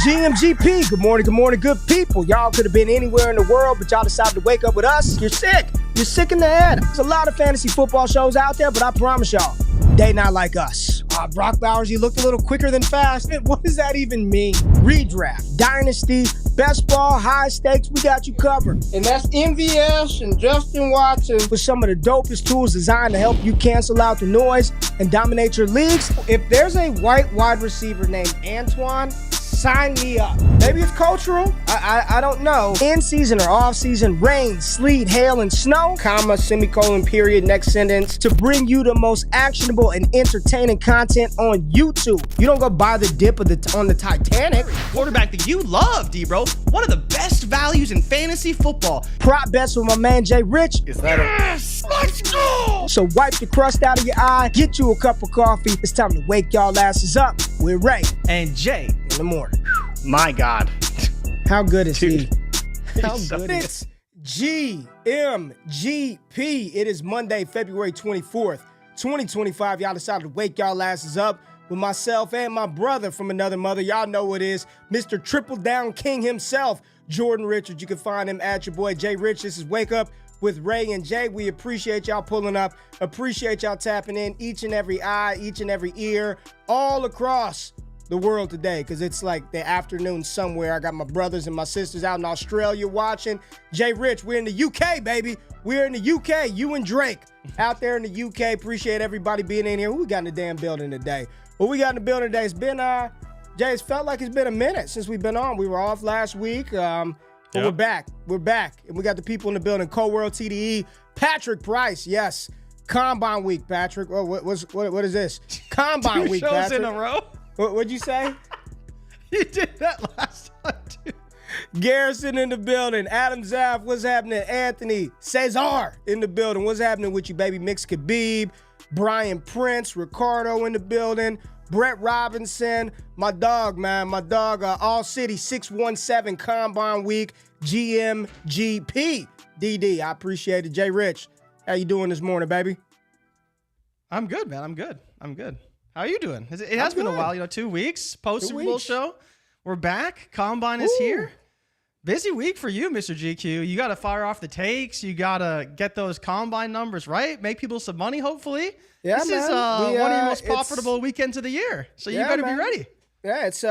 GMGP, good morning, good people. Y'all could have been anywhere in the world, but y'all decided to wake up with us. You're sick. You're sick in the head. There's a lot of fantasy football shows out there, but I promise y'all, they not like us. Brock Bowers, you looked a little quicker than fast. What does that even mean? Redraft, Dynasty, best ball, high stakes, we got you covered. And that's MVS and Justin Watson with some of the dopest tools designed to help you cancel out the noise and dominate your leagues. If there's a white wide receiver named Antoine, sign me up. Maybe it's cultural. I don't know. In season or off season, rain, sleet, hail, and snow, comma, semicolon, period, next sentence, to bring you the most actionable and entertaining content on YouTube. You don't go buy the dip on the Titanic. Quarterback that you love, D-Bro. One of the best values in fantasy football. Prop bets with my man JRich. Yes! Let's go! So wipe the crust out of your eye, get you a cup of coffee. It's time to wake y'all asses up with Ray and Jay in the morning. My God. How good is Dude. he? How good is GMGP. It is Monday, February 24th, 2025. Y'all decided to wake y'all asses up with myself and my brother from another mother. Y'all know what it is. Mr. Triple Down King himself, Jordan Richards. You can find him at your boy JRich. This is Wake Up with Ray and Jay. We appreciate y'all pulling up. Appreciate y'all tapping in each and every eye, each and every ear, all across the world today, because it's like the afternoon somewhere. I got my brothers and my sisters out in Australia watching. JRich, we're in the UK, baby. We're in the UK. You and Drake out there in the UK. Appreciate everybody being in here. Who we got in the damn building today? What we got in the building today? It's been, Jay, it's felt like it's been a minute since we've been on. We were off last week, but we're back. We're back. And we got the people in the building. Co-World TDE, Patrick Price. Yes. Combine week, Patrick. Oh, what is this? Combine week, Patrick. 2 shows in a row? What'd you say? You did that last time, too. Garrison in the building. Adam Zaff, what's happening? Anthony Cesar in the building. What's happening with you, baby? Mix Khabib, Brian Prince, Ricardo in the building, Brett Robinson, my dog, man. My dog, All City 617 Combine Week, GMGP. DD, I appreciate it. JRich, how you doing this morning, baby? I'm good, man. I'm good. How are you doing? It has been a while, 2 weeks post-Super Bowl show. We're back. Combine is here. Busy week for you, Mr. GQ. You got to fire off the takes. You got to get those Combine numbers right. Make people some money, hopefully. Yeah, this is one of your most profitable weekends of the year. So you better be ready. Yeah, it's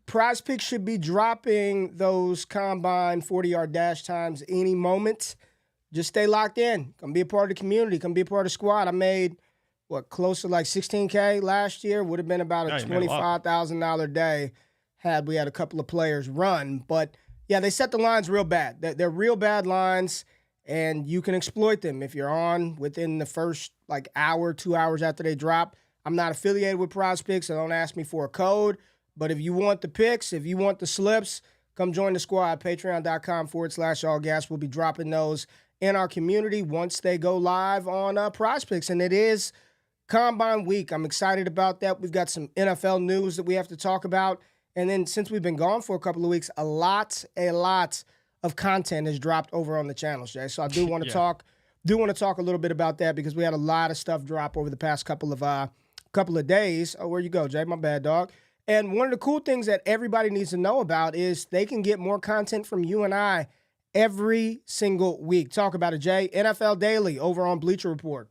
Prize Picks should be dropping those Combine 40-yard dash times any moment. Just stay locked in. Come be a part of the community. Come be a part of the squad. I made close to like $16K last year. Would have been about a $25,000 day had we had a couple of players run. But yeah, they set the lines real bad. They're real bad lines, and you can exploit them if you're on within the first hour, 2 hours after they drop. I'm not affiliated with Prize Picks, so don't ask me for a code. But if you want the picks, if you want the slips, come join the squad. Patreon.com/allgas. We'll be dropping those in our community once they go live on Prize Picks, and it is Combine week. I'm excited about that. We've got some NFL news that we have to talk about. And then since we've been gone for a couple of weeks, a lot of content has dropped over on the channel, Jay. So I do want to talk a little bit about that because we had a lot of stuff drop over the past couple of days. Oh, where you go, Jay? My bad, dog. And one of the cool things that everybody needs to know about is they can get more content from you and I every single week. Talk about it, Jay. NFL Daily over on Bleacher Report.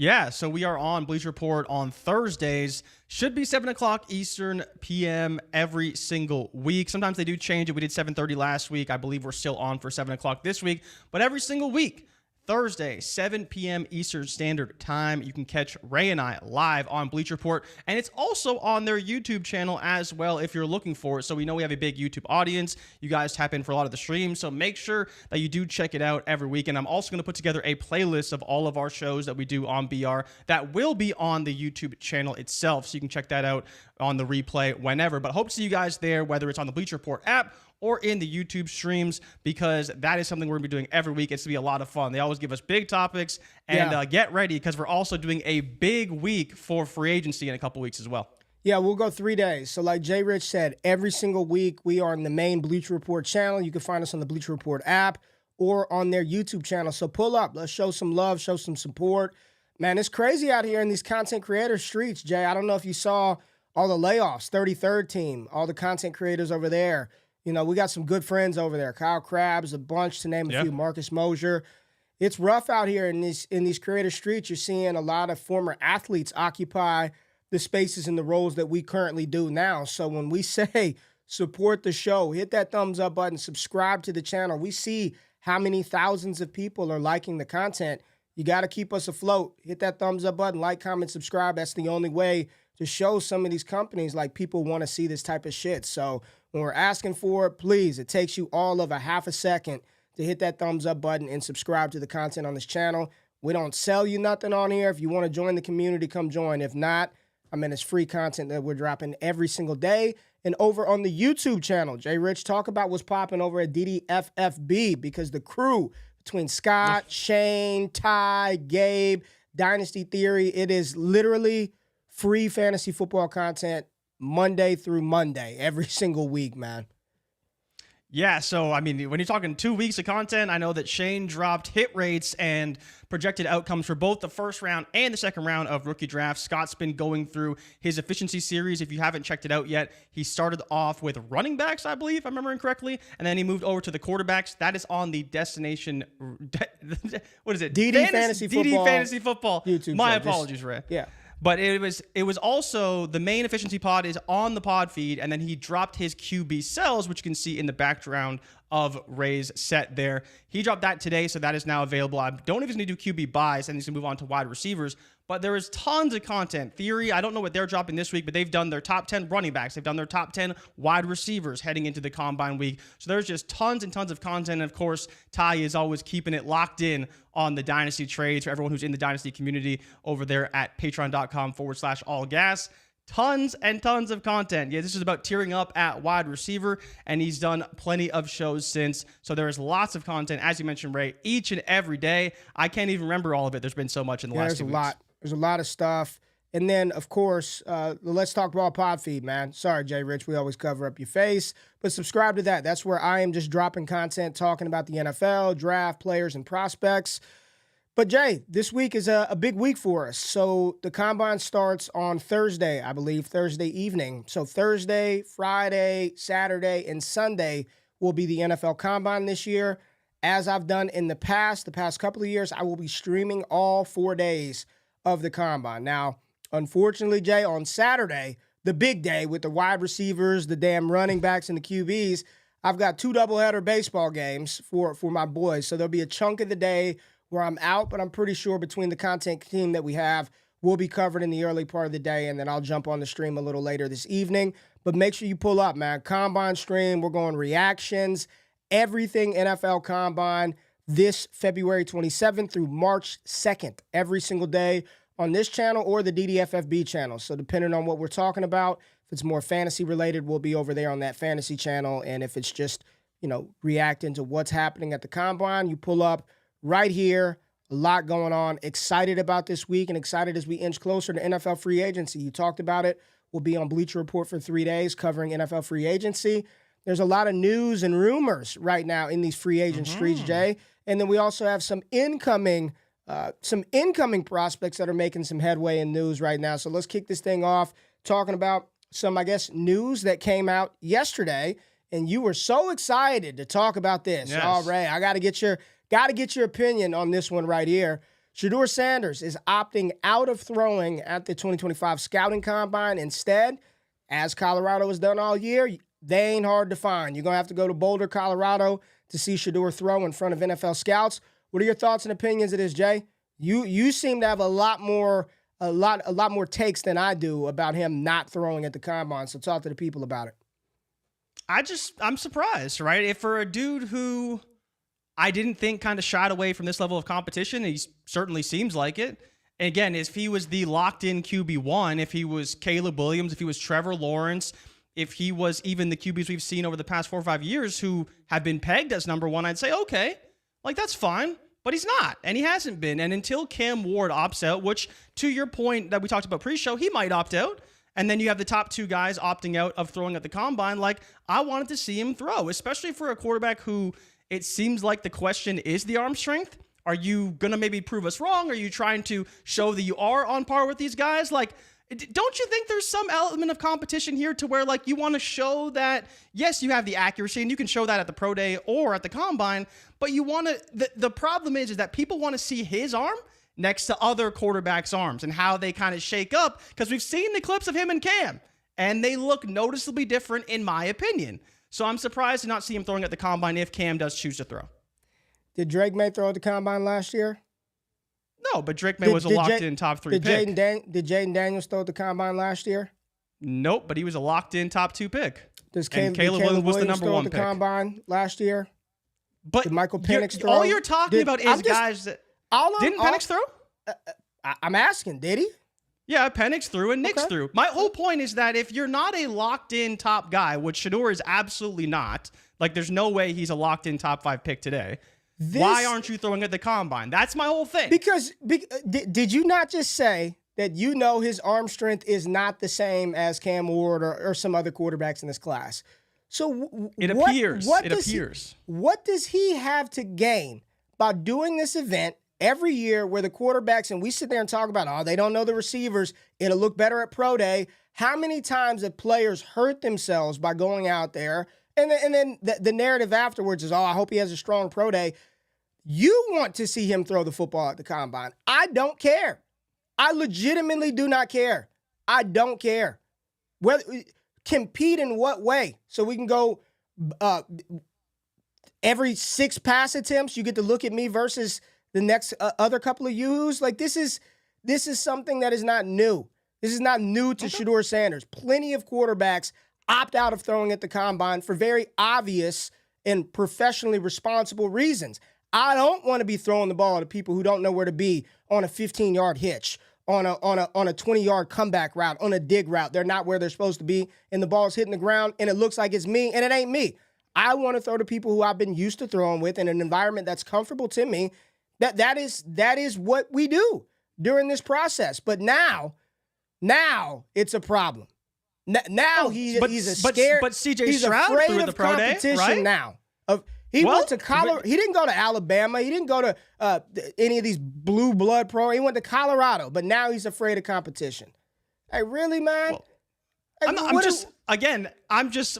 Yeah, so we are on Bleacher Report on Thursdays. Should be 7 o'clock Eastern PM every single week. Sometimes they do change it. We did 7:30 last week. I believe we're still on for 7 o'clock this week. But every single week, Thursday, 7 p.m. Eastern Standard Time. You can catch Ray and I live on Bleacher Report, and it's also on their YouTube channel as well if you're looking for it. So we know we have a big YouTube audience. You guys tap in for a lot of the streams, so make sure that you do check it out every week. And I'm also going to put together a playlist of all of our shows that we do on BR that will be on the YouTube channel itself, so you can check that out on the replay whenever. But hope to see you guys there, whether it's on the Bleacher Report app or in the YouTube streams, because that is something we're going to be doing every week. It's going to be a lot of fun. They always give us big topics, and get ready because we're also doing a big week for free agency in a couple weeks as well. Yeah, we'll go 3 days. So like JRich said, every single week we are on the main Bleacher Report channel. You can find us on the Bleacher Report app or on their YouTube channel. So pull up. Let's show some love, show some support. Man, it's crazy out here in these content creator streets, Jay. I don't know if you saw all the layoffs, 33rd team, all the content creators over there. You know, we got some good friends over there. Kyle Krabs, a bunch to name a few, Marcus Mosier. It's rough out here in these creator streets. You're seeing a lot of former athletes occupy the spaces and the roles that we currently do now. So when we say support the show, hit that thumbs up button, subscribe to the channel. We see how many thousands of people are liking the content. You got to keep us afloat. Hit that thumbs up button, like, comment, subscribe. That's the only way to show some of these companies like people want to see this type of shit. So when we're asking for it, please, it takes you all of a half a second to hit that thumbs up button and subscribe to the content on this channel. We don't sell you nothing on here. If you want to join the community, come join. If not, I mean, it's free content that we're dropping every single day. And over on the YouTube channel, JRich, talk about what's popping over at DDFFB, because the crew between Scott, Shane, Ty, Gabe, Dynasty Theory, it is literally free fantasy football content Monday through Monday, every single week, man. Yeah, so, I mean, when you're talking 2 weeks of content, I know that Shane dropped hit rates and projected outcomes for both the first round and the second round of rookie drafts. Scott's been going through his efficiency series. If you haven't checked it out yet, he started off with running backs, I believe, if I'm remembering correctly, and then he moved over to the quarterbacks. That is on the Destination, what is it? DD Fantasy Football YouTube My show. apologies, Ray. Yeah. But it was also the main efficiency pod is on the pod feed, and then he dropped his QB sells, which you can see in the background of Ray's set there. He dropped that today, so that is now available. I don't even need to do QB buys, and he's going to move on to wide receivers. But there is tons of content. Theory, I don't know what they're dropping this week, but they've done their top 10 running backs. They've done their top 10 wide receivers heading into the Combine week. So there's just tons and tons of content. And of course, Ty is always keeping it locked in on the Dynasty trades for everyone who's in the Dynasty community over there at patreon.com/allgas. Tons and tons of content. Yeah, this is about tearing up at wide receiver, and he's done plenty of shows since. So there is lots of content, as you mentioned, Ray, each and every day. I can't even remember all of it. There's been so much in the last 2 weeks. There's a lot of stuff. And then, of course, Let's Talk Ball pod feed, man. Sorry, JRich, we always cover up your face. But subscribe to that. That's where I am just dropping content, talking about the NFL, draft, players, and prospects. But, Jay, this week is a big week for us. So the Combine starts on Thursday, I believe, Thursday evening. So Thursday, Friday, Saturday, and Sunday will be the NFL Combine this year. As I've done in the past couple of years, I will be streaming all 4 days of the Combine. Now, unfortunately, Jay, on Saturday, the big day with the wide receivers, the damn running backs, and the QBs, I've got 2 doubleheader baseball games for my boys. So there'll be a chunk of the day where I'm out, but I'm pretty sure between the content team that we have, we'll be covered in the early part of the day, and then I'll jump on the stream a little later this evening. But make sure you pull up, man. Combine stream, we're going reactions, everything NFL Combine this February 27th through March 2nd, every single day on this channel or the DDFFB channel. So depending on what we're talking about, if it's more fantasy related, we'll be over there on that fantasy channel. And if it's just, reacting to what's happening at the Combine, you pull up right here. A lot going on. Excited about this week and excited as we inch closer to NFL free agency. You talked about it. We'll be on Bleacher Report for 3 days covering NFL free agency. There's a lot of news and rumors right now in these free agent streets, Jay. And then we also have some incoming prospects that are making some headway in news right now. So let's kick this thing off talking about some, news that came out yesterday. And you were so excited to talk about this. Yes. All right, I got to get your opinion on this one right here. Shedeur Sanders is opting out of throwing at the 2025 Scouting Combine. Instead, as Colorado has done all year, they ain't hard to find. You're going to have to go to Boulder, Colorado to see Shedeur throw in front of NFL scouts. What are your thoughts and opinions of this, Jay? You seem to have a lot more takes than I do about him not throwing at the Combine. So talk to the people about it. I'm surprised, right? If for a dude who I didn't think kind of shied away from this level of competition, he certainly seems like it. And again, if he was the locked-in QB1, if he was Caleb Williams, if he was Trevor Lawrence, if he was even the QBs we've seen over the past 4 or 5 years who have been pegged as number one, I'd say, okay, that's fine. But he's not, and he hasn't been. And until Cam Ward opts out, which, to your point that we talked about pre-show, he might opt out, and then you have the top 2 guys opting out of throwing at the Combine, I wanted to see him throw, especially for a quarterback who it seems like the question is the arm strength. Are you going to maybe prove us wrong? Are you trying to show that you are on par with these guys? Don't you think there's some element of competition here to where, like, you want to show that, yes, you have the accuracy, and you can show that at the pro day or at the combine, but you want to, the problem is that people want to see his arm next to other quarterbacks' arms and how they kind of shake up, because we've seen the clips of him and Cam, and they look noticeably different, in my opinion. So I'm surprised to not see him throwing at the combine if Cam does choose to throw. Did Drake May throw at the combine last year? No, but Drake May was a locked-in top 3 pick. Did Jaden Daniels throw at the combine last year? Nope, but he was a locked-in top 2 pick. Caleb Williams was the number 1 pick. Combine last year? But did Michael Penix throw? All you're talking about is guys that didn't Penix throw? I'm asking, did he? Yeah, Penix threw and Nix threw. My whole point is that if you're not a locked-in top guy, which Shedeur is absolutely not, like there's no way he's a locked-in top 5 pick today. Why aren't you throwing at the combine? That's my whole thing. Because did you not just say that you know his arm strength is not the same as Cam Ward or some other quarterbacks in this class? So it appears. What does he have to gain by doing this event every year where the quarterbacks, and we sit there and talk about, oh, they don't know the receivers, it'll look better at pro day. How many times have players hurt themselves by going out there? And then the narrative afterwards is, oh, I hope he has a strong pro day. You want to see him throw the football at the combine. I don't care. I legitimately do not care. I don't care. Compete in what way? So we can go every 6 pass attempts, you get to look at me versus the next other couple of yous. Like this is something that is not new. This is not new to Shedeur Sanders. Plenty of quarterbacks opt out of throwing at the combine for very obvious and professionally responsible reasons. I don't want to be throwing the ball to people who don't know where to be on a 15-yard hitch, on a 20-yard comeback route, on a dig route. They're not where they're supposed to be, and the ball's hitting the ground, and it looks like it's me, and it ain't me. I want to throw to people who I've been used to throwing with in an environment that's comfortable to me. That is what we do during this process. But now it's a problem. Now he's scared. But CJ he's Stroud afraid threw of the pro day, competition right? now. He went to Colorado. He didn't go to Alabama. He didn't go to any of these blue blood pro. He went to Colorado. But now he's afraid of competition. Hey, really, man? Well, I'm just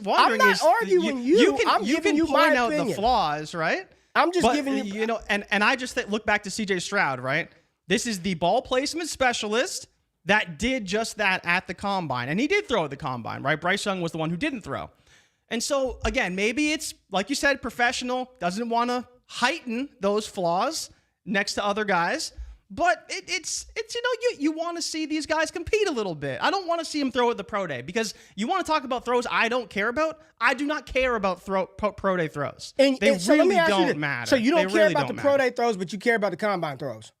wondering. I'm not arguing you. I'm giving you my point out opinion. the flaws, right? I'm just giving you. You know, and I just look back to CJ Stroud, right? This is the ball placement specialist that did just that at the combine, and he did throw at the combine, right? Bryce Young was the one who didn't throw. And so, again, maybe it's, like you said, professional, doesn't want to heighten those flaws next to other guys. But it's you want to see these guys compete a little bit. I don't want to see him throw at the pro day because you want to talk about throws I don't care about. I do not care about pro day throws. They really don't matter. So you don't care about the pro day throws, but you care about the combine throws.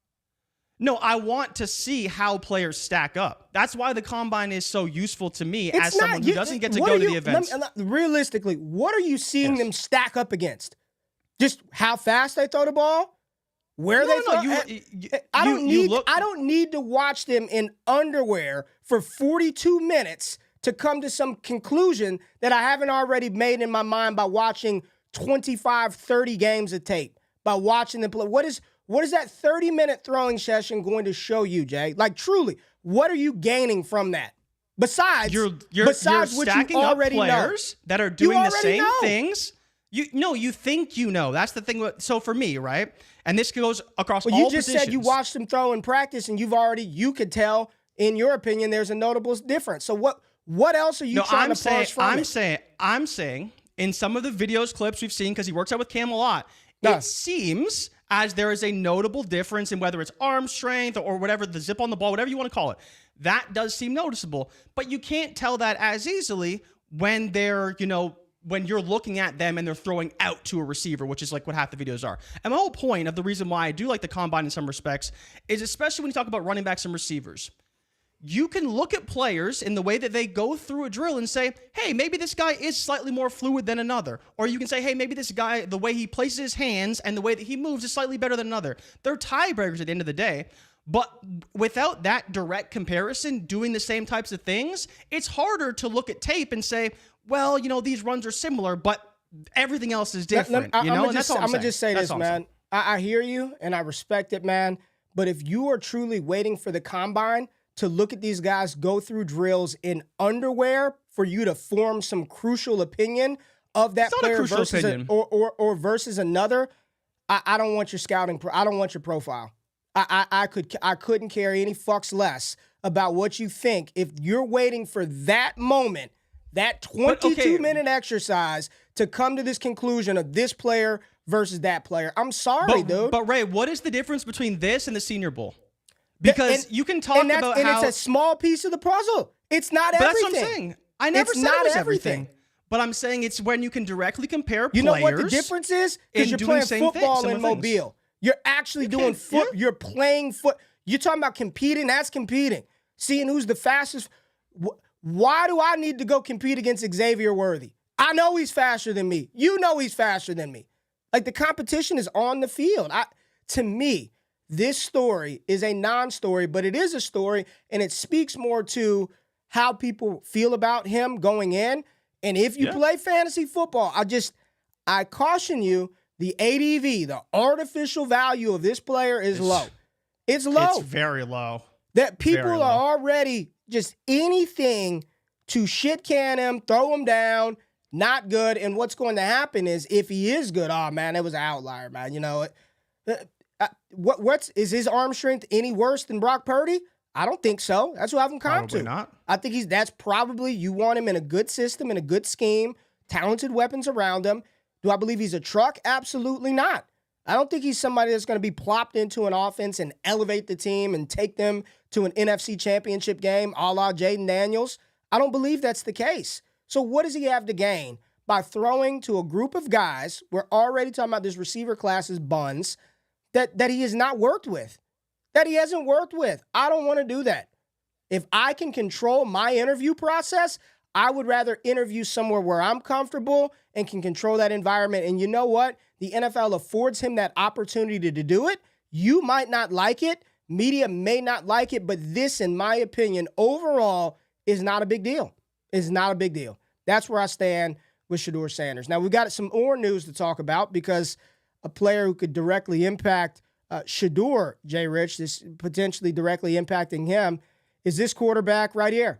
No, I want to see how players stack up. That's why the combine is so useful to me as someone who doesn't get to go to the events. Realistically, what are you seeing them stack up against? Just how fast they throw the ball? Where they throw? I don't need to watch them in underwear for 42 minutes to come to some conclusion that I haven't already made in my mind by watching 25, 30 games of tape, by watching them play. What is that 30-minute throwing session going to show you, Jay? Like, truly, what are you gaining from that? Besides what you stacking already up players know. That are doing the same things. You think you know. That's the thing. So for me, right? And this goes across all positions. You just said you watched them throw in practice, and you could tell, in your opinion, there's a notable difference. So what else are you trying to parse from it? I'm saying in some of the videos, clips we've seen, because he works out with Cam a lot, it seems as there is a notable difference in whether it's arm strength or whatever, the zip on the ball, whatever you want to call it. That does seem noticeable, but you can't tell that as easily when they're, when you're looking at them and they're throwing out to a receiver, which is like what half the videos are. And my whole point of the reason why I do like the combine in some respects is especially when you talk about running backs and receivers. You can look at players in the way that they go through a drill and say, hey, maybe this guy is slightly more fluid than another. Or you can say, hey, maybe this guy, the way he places his hands and the way that he moves is slightly better than another. They're tiebreakers at the end of the day. But without that direct comparison, doing the same types of things, it's harder to look at tape and say, well, these runs are similar, but everything else is different. I'm going to just say this, man. I hear you, and I respect it, man. But if you are truly waiting for the combine to look at these guys go through drills in underwear for you to form some crucial opinion of that player versus or versus another. I don't want your scouting. I don't want your profile. I couldn't care any fucks less about what you think if you're waiting for that moment, that 22-minute exercise to come to this conclusion of this player versus that player. I'm sorry, dude. But Ray, what is the difference between this and the Senior Bowl? Because you can talk about how... it's a small piece of the puzzle. It's not everything. That's what I'm saying. I never said it was everything. But I'm saying it's when you can directly compare players. You know what the difference is? Because you're playing football in Mobile. You're actually doing foot. You're playing foot. You're talking about competing. That's competing. Seeing who's the fastest. Why do I need to go compete against Xavier Worthy? I know he's faster than me. You know he's faster than me. Like, the competition is on the field. To me, this story is a non-story, but it is a story, and it speaks more to how people feel about him going in. And if you play fantasy football, I caution you, the ADV, the artificial value of this player is low. It's low. It's very low. That people are already just anything to shit can him, throw him down, not good. And what's going to happen is if he is good, oh, man, it was an outlier, man. You know, is his arm strength any worse than Brock Purdy? I don't think so. That's what I haven't come to. Probably not. I think that's probably, you want him in a good system, in a good scheme, talented weapons around him. Do I believe he's a truck? Absolutely not. I don't think he's somebody that's going to be plopped into an offense and elevate the team and take them to an NFC championship game a la Jaden Daniels. I don't believe that's the case. So what does he have to gain by throwing to a group of guys, we're already talking about this receiver class as buns, that he has not worked with, that he hasn't worked with? I don't want to do that. If I can control my interview process, I would rather interview somewhere where I'm comfortable and can control that environment. And you know what? The NFL affords him that opportunity to do it. You might not like it. Media may not like it. But this, in my opinion, overall is not a big deal. It's not a big deal. That's where I stand with Shedeur Sanders. Now, we've got some more news to talk about because a player who could directly impact Shedeur, JRich, this potentially directly impacting him, is this quarterback right here,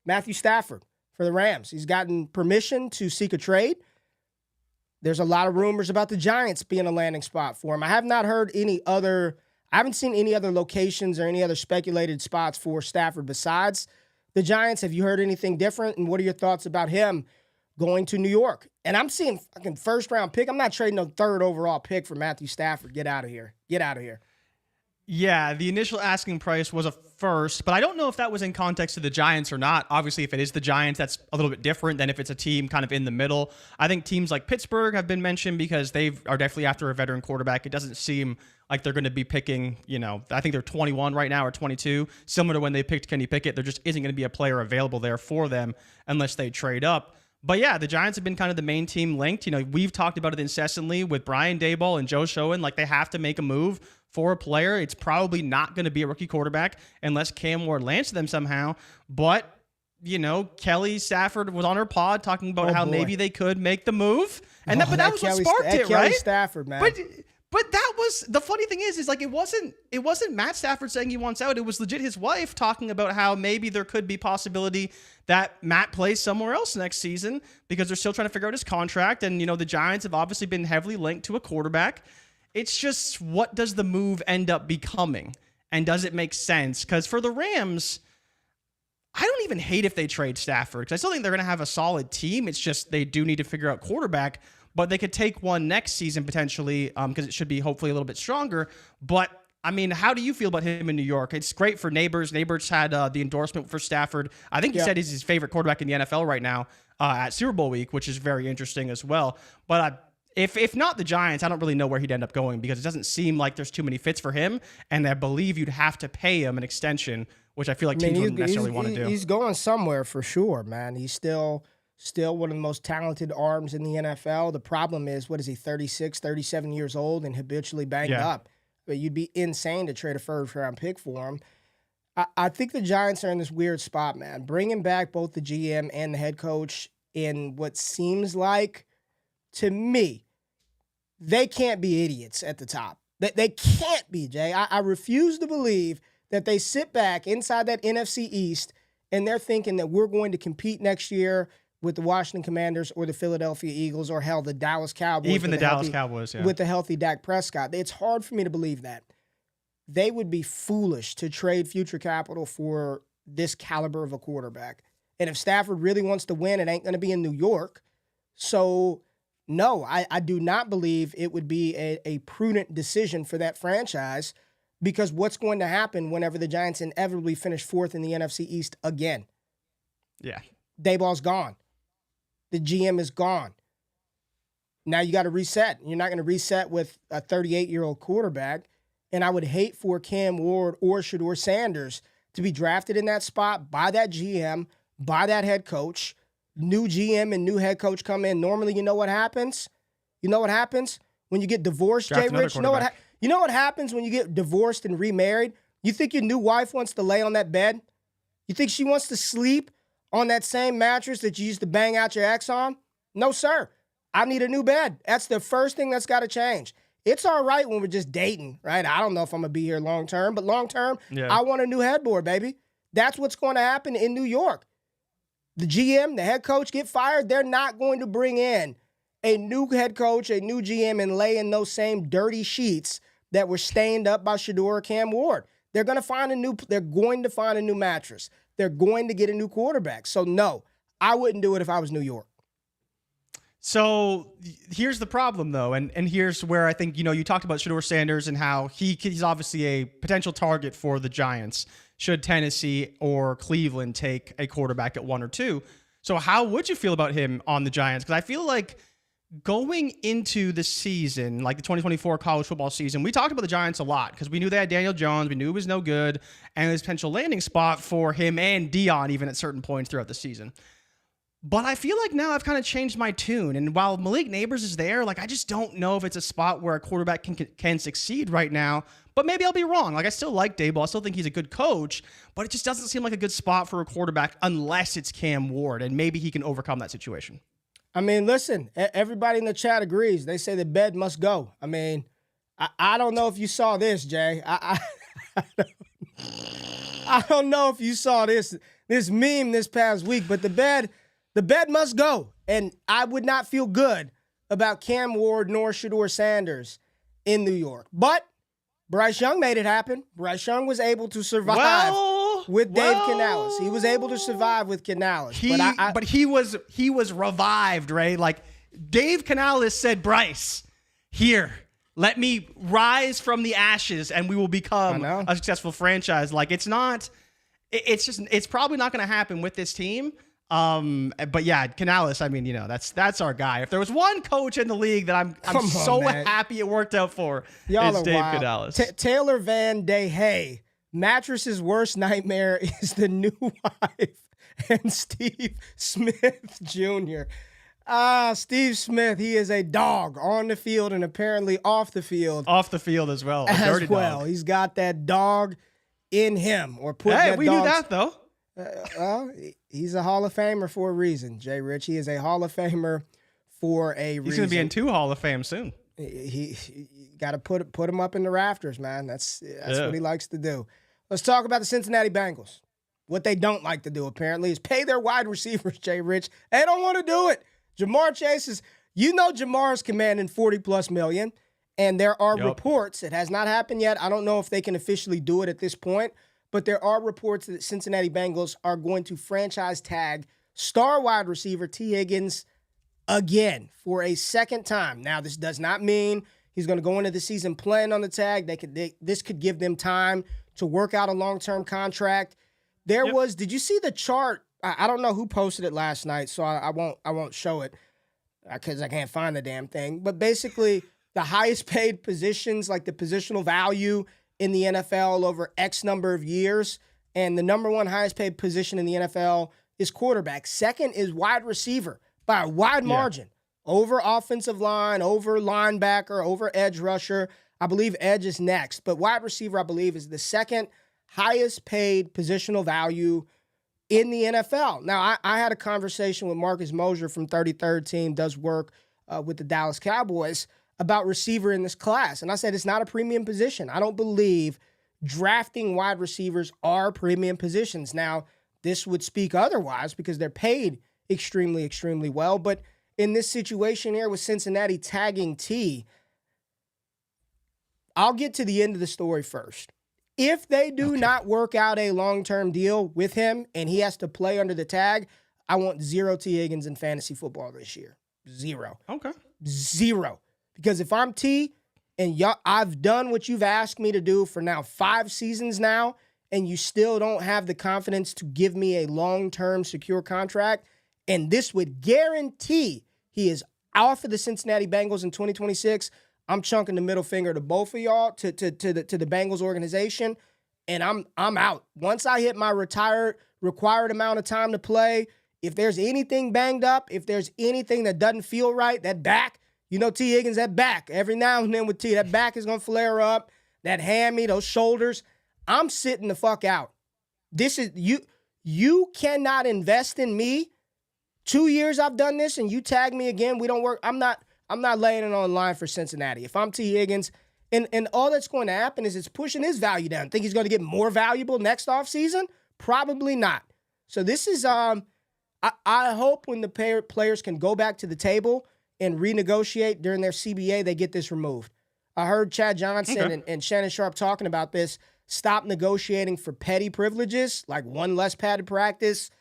Matthew Stafford for the Rams. He's gotten permission to seek a trade. There's a lot of rumors about the Giants being a landing spot for him. I have not heard I haven't seen any other locations or any other speculated spots for Stafford besides the Giants. Have you heard anything different? And what are your thoughts about him going to New York? And I'm seeing fucking first-round pick. I'm not trading no third overall pick for Matthew Stafford. Get out of here. Get out of here. Yeah, the initial asking price was a first, but I don't know if that was in context of the Giants or not. Obviously, if it is the Giants, that's a little bit different than if it's a team kind of in the middle. I think teams like Pittsburgh have been mentioned because they are definitely after a veteran quarterback. It doesn't seem like they're going to be picking, I think they're 21 right now or 22. Similar to when they picked Kenny Pickett, there just isn't going to be a player available there for them unless they trade up. But yeah, the Giants have been kind of the main team linked. We've talked about it incessantly with Brian Daboll and Joe Schoen. Like, they have to make a move for a player. It's probably not going to be a rookie quarterback unless Cam Ward lands to them somehow. But, Kelly Stafford was on her pod talking about how maybe they could make the move. And that was what sparked it, right? Kelly Stafford, man. But that was the funny thing is like it wasn't Matt Stafford saying he wants out. It was legit his wife talking about how maybe there could be possibility that Matt plays somewhere else next season because they're still trying to figure out his contract. And, the Giants have obviously been heavily linked to a quarterback. It's just, what does the move end up becoming? And does it make sense? Because for the Rams, I don't even hate if they trade Stafford because I still think they're going to have a solid team. It's just they do need to figure out quarterback. But they could take one next season potentially because it should be hopefully a little bit stronger. But, how do you feel about him in New York? It's great for Neighbors. Neighbors had the endorsement for Stafford. I think he said he's his favorite quarterback in the NFL right now at Super Bowl week, which is very interesting as well. But if not the Giants, I don't really know where he'd end up going because it doesn't seem like there's too many fits for him. And I believe you'd have to pay him an extension, which I feel like teams wouldn't necessarily want to do. He's going somewhere for sure, man. He's still one of the most talented arms in the NFL. The problem is, 36, 37 years old and habitually banged up. But you'd be insane to trade a first-round pick for him. I think the Giants are in this weird spot, man. Bringing back both the GM and the head coach in what seems like, to me, they can't be idiots at the top. They can't be, Jay. I refuse to believe that they sit back inside that NFC East and they're thinking that we're going to compete next year with the Washington Commanders or the Philadelphia Eagles or hell, the Dallas Cowboys. Even the Dallas Cowboys, yeah. With the healthy Dak Prescott. It's hard for me to believe that. They would be foolish to trade future capital for this caliber of a quarterback. And if Stafford really wants to win, it ain't going to be in New York. So, no, I do not believe it would be a prudent decision for that franchise, because what's going to happen whenever the Giants inevitably finish fourth in the NFC East again? Yeah. Dayball's gone. The GM is gone. Now you got to reset. You're not going to reset with a 38-year-old quarterback. And I would hate for Cam Ward or Shedeur Sanders to be drafted in that spot by that GM, by that head coach. New GM and new head coach come in. Normally, you know what happens? You know what happens when you get divorced, JRich? You know what happens when you get divorced and remarried? You think your new wife wants to lay on that bed? You think she wants to sleep on that same mattress that you used to bang out your ex on? No, sir. I need a new bed. That's the first thing that's got to change. It's all right when we're just dating, right? I don't know if I'm going to be here long term, but long term, I want a new headboard, baby. That's what's going to happen in New York. The GM, the head coach get fired. They're not going to bring in a new head coach, a new GM, and lay in those same dirty sheets that were stained up by Shedeur or Cam Ward. They're going to find a new mattress. They're going to get a new quarterback. So no, I wouldn't do it if I was New York. So here's the problem, though, and here's where I think, you talked about Shedeur Sanders and how he's obviously a potential target for the Giants should Tennessee or Cleveland take a quarterback at 1 or 2. So how would you feel about him on the Giants? Because I feel like going into the season, like the 2024 college football season, we talked about the Giants a lot because we knew they had Daniel Jones, we knew he was no good, and his potential landing spot for him and Dion even at certain points throughout the season. But I feel like now I've kind of changed my tune. And while Malik Neighbors is there, I just don't know if it's a spot where a quarterback can succeed right now. But maybe I'll be wrong. I still like Daboll. I still think he's a good coach. But it just doesn't seem like a good spot for a quarterback unless it's Cam Ward. And maybe he can overcome that situation. I mean, listen, everybody in the chat agrees. They say the bed must go. I mean, I don't know if you saw this, Jay. I don't know if you saw this meme this past week, but the bed must go. And I would not feel good about Cam Ward nor Shedeur Sanders in New York. But Bryce Young made it happen. Bryce Young was able to survive with Dave Canales. He was able to survive with Canales. But he was revived, right? Dave Canales said, Bryce, here, let me rise from the ashes and we will become a successful franchise. It's probably not going to happen with this team. But yeah, Canales, that's our guy. If there was one coach in the league that I'm so happy it worked out for, it's Dave Canales. Taylor Van Day, hey, mattress's worst nightmare is the new wife and Steve Smith Jr. Steve Smith, he is a dog on the field and apparently off the field. Off the field as well. Dirty dog. He's got that dog in him. Knew that though. Well, he's a Hall of Famer for a reason, JRich. He is a Hall of Famer for a reason. He's going to be in 2 Hall of Fame soon. He got to put him up in the rafters, man. That's what he likes to do. Let's talk about the Cincinnati Bengals. What they don't like to do, apparently, is pay their wide receivers, JRich. They don't want to do it. Jamar Chase is, Jamar is commanding $40+ million, and there are reports. It has not happened yet. I don't know if they can officially do it at this point. But there are reports that Cincinnati Bengals are going to franchise tag star wide receiver T. Higgins again for a second time. Now, this does not mean he's going to go into the season playing on the tag. This could give them time to work out a long-term contract. Did you see the chart? I don't know who posted it last night, so I won't show it because I can't find the damn thing. But basically, the highest paid positions, like the positional value in the NFL over X number of years, and the number one highest paid position in the NFL is quarterback. Second is wide receiver by a wide margin over offensive line, over linebacker, over edge rusher. I believe edge is next, but wide receiver, I believe, is the second highest paid positional value in the NFL. Now, I had a conversation with Marcus Mosher from 33rd Team, does work with the Dallas Cowboys, about receiver in this class. And I said, it's not a premium position. I don't believe drafting wide receivers are premium positions. Now, this would speak otherwise because they're paid extremely, extremely well. But in this situation here with Cincinnati tagging T, I'll get to the end of the story first. If they do not work out a long-term deal with him and he has to play under the tag, I want 0 T. Higgins in fantasy football this year. 0. Okay. 0. Because if I'm T and I've done what you've asked me to do for now 5 seasons now, and you still don't have the confidence to give me a long-term secure contract, and this would guarantee he is off of the Cincinnati Bengals in 2026, I'm chunking the middle finger to both of y'all, to the Bengals organization, and I'm out. Once I hit my required amount of time to play, if there's anything banged up, if there's anything that doesn't feel right, that back, you know T. Higgins, that back, every now and then with T, that back is going to flare up, that hammy, those shoulders, I'm sitting the fuck out. This is, you cannot invest in me. 2 years I've done this and you tag me again, we don't work. I'm not laying it on line for Cincinnati. If I'm T. Higgins, and all that's going to happen is it's pushing his value down. Think he's going to get more valuable next offseason? Probably not. So this is, I hope when the players can go back to the table and renegotiate during their CBA, they get this removed. I heard Chad Johnson and Shannon Sharp talking about this. Stop negotiating for petty privileges, like one less padded practice.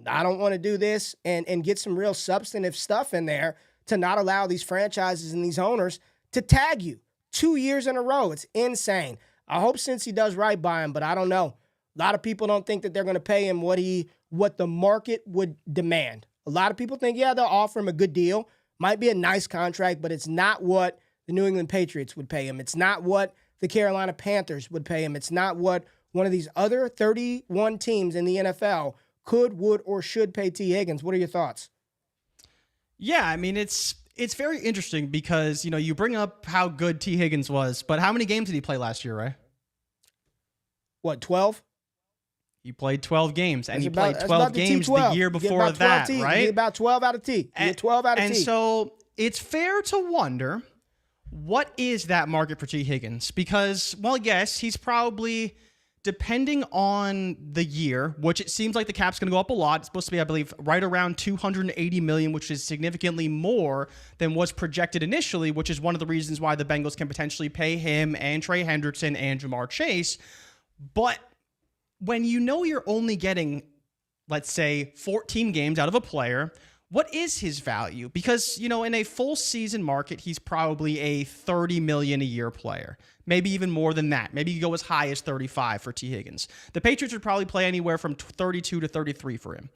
I don't want to do this, and get some real substantive stuff in there to not allow these franchises and these owners to tag you 2 years in a row. It's insane. I hope Cincy does right by him, but I don't know. A lot of people don't think that they're going to pay him what the market would demand. A lot of people think, yeah, they'll offer him a good deal. Might be a nice contract, but it's not what the New England Patriots would pay him. It's not what the Carolina Panthers would pay him. It's not what one of these other 31 teams in the NFL could, would, or should pay T. Higgins. What are your thoughts? Yeah, I mean, it's very interesting because, you bring up how good T. Higgins was, but how many games did he play last year, right? What, 12? He played 12 games, and he played 12 games the year before that, right? You get about 12 out of T. You get 12 out of T. And so it's fair to wonder, what is that market for T. Higgins? Because, well, yes, he's probably, depending on the year, which it seems like the cap's going to go up a lot. It's supposed to be, I believe, right around $280 million, which is significantly more than was projected initially, which is one of the reasons why the Bengals can potentially pay him and Trey Hendrickson and Jamar Chase. But when you're only getting, let's say, 14 games out of a player, what is his value? Because, in a full season market, he's probably a $30 million a year player. Maybe even more than that. Maybe you go as high as 35 for T. Higgins. The Patriots would probably play anywhere from 32 to 33 for him.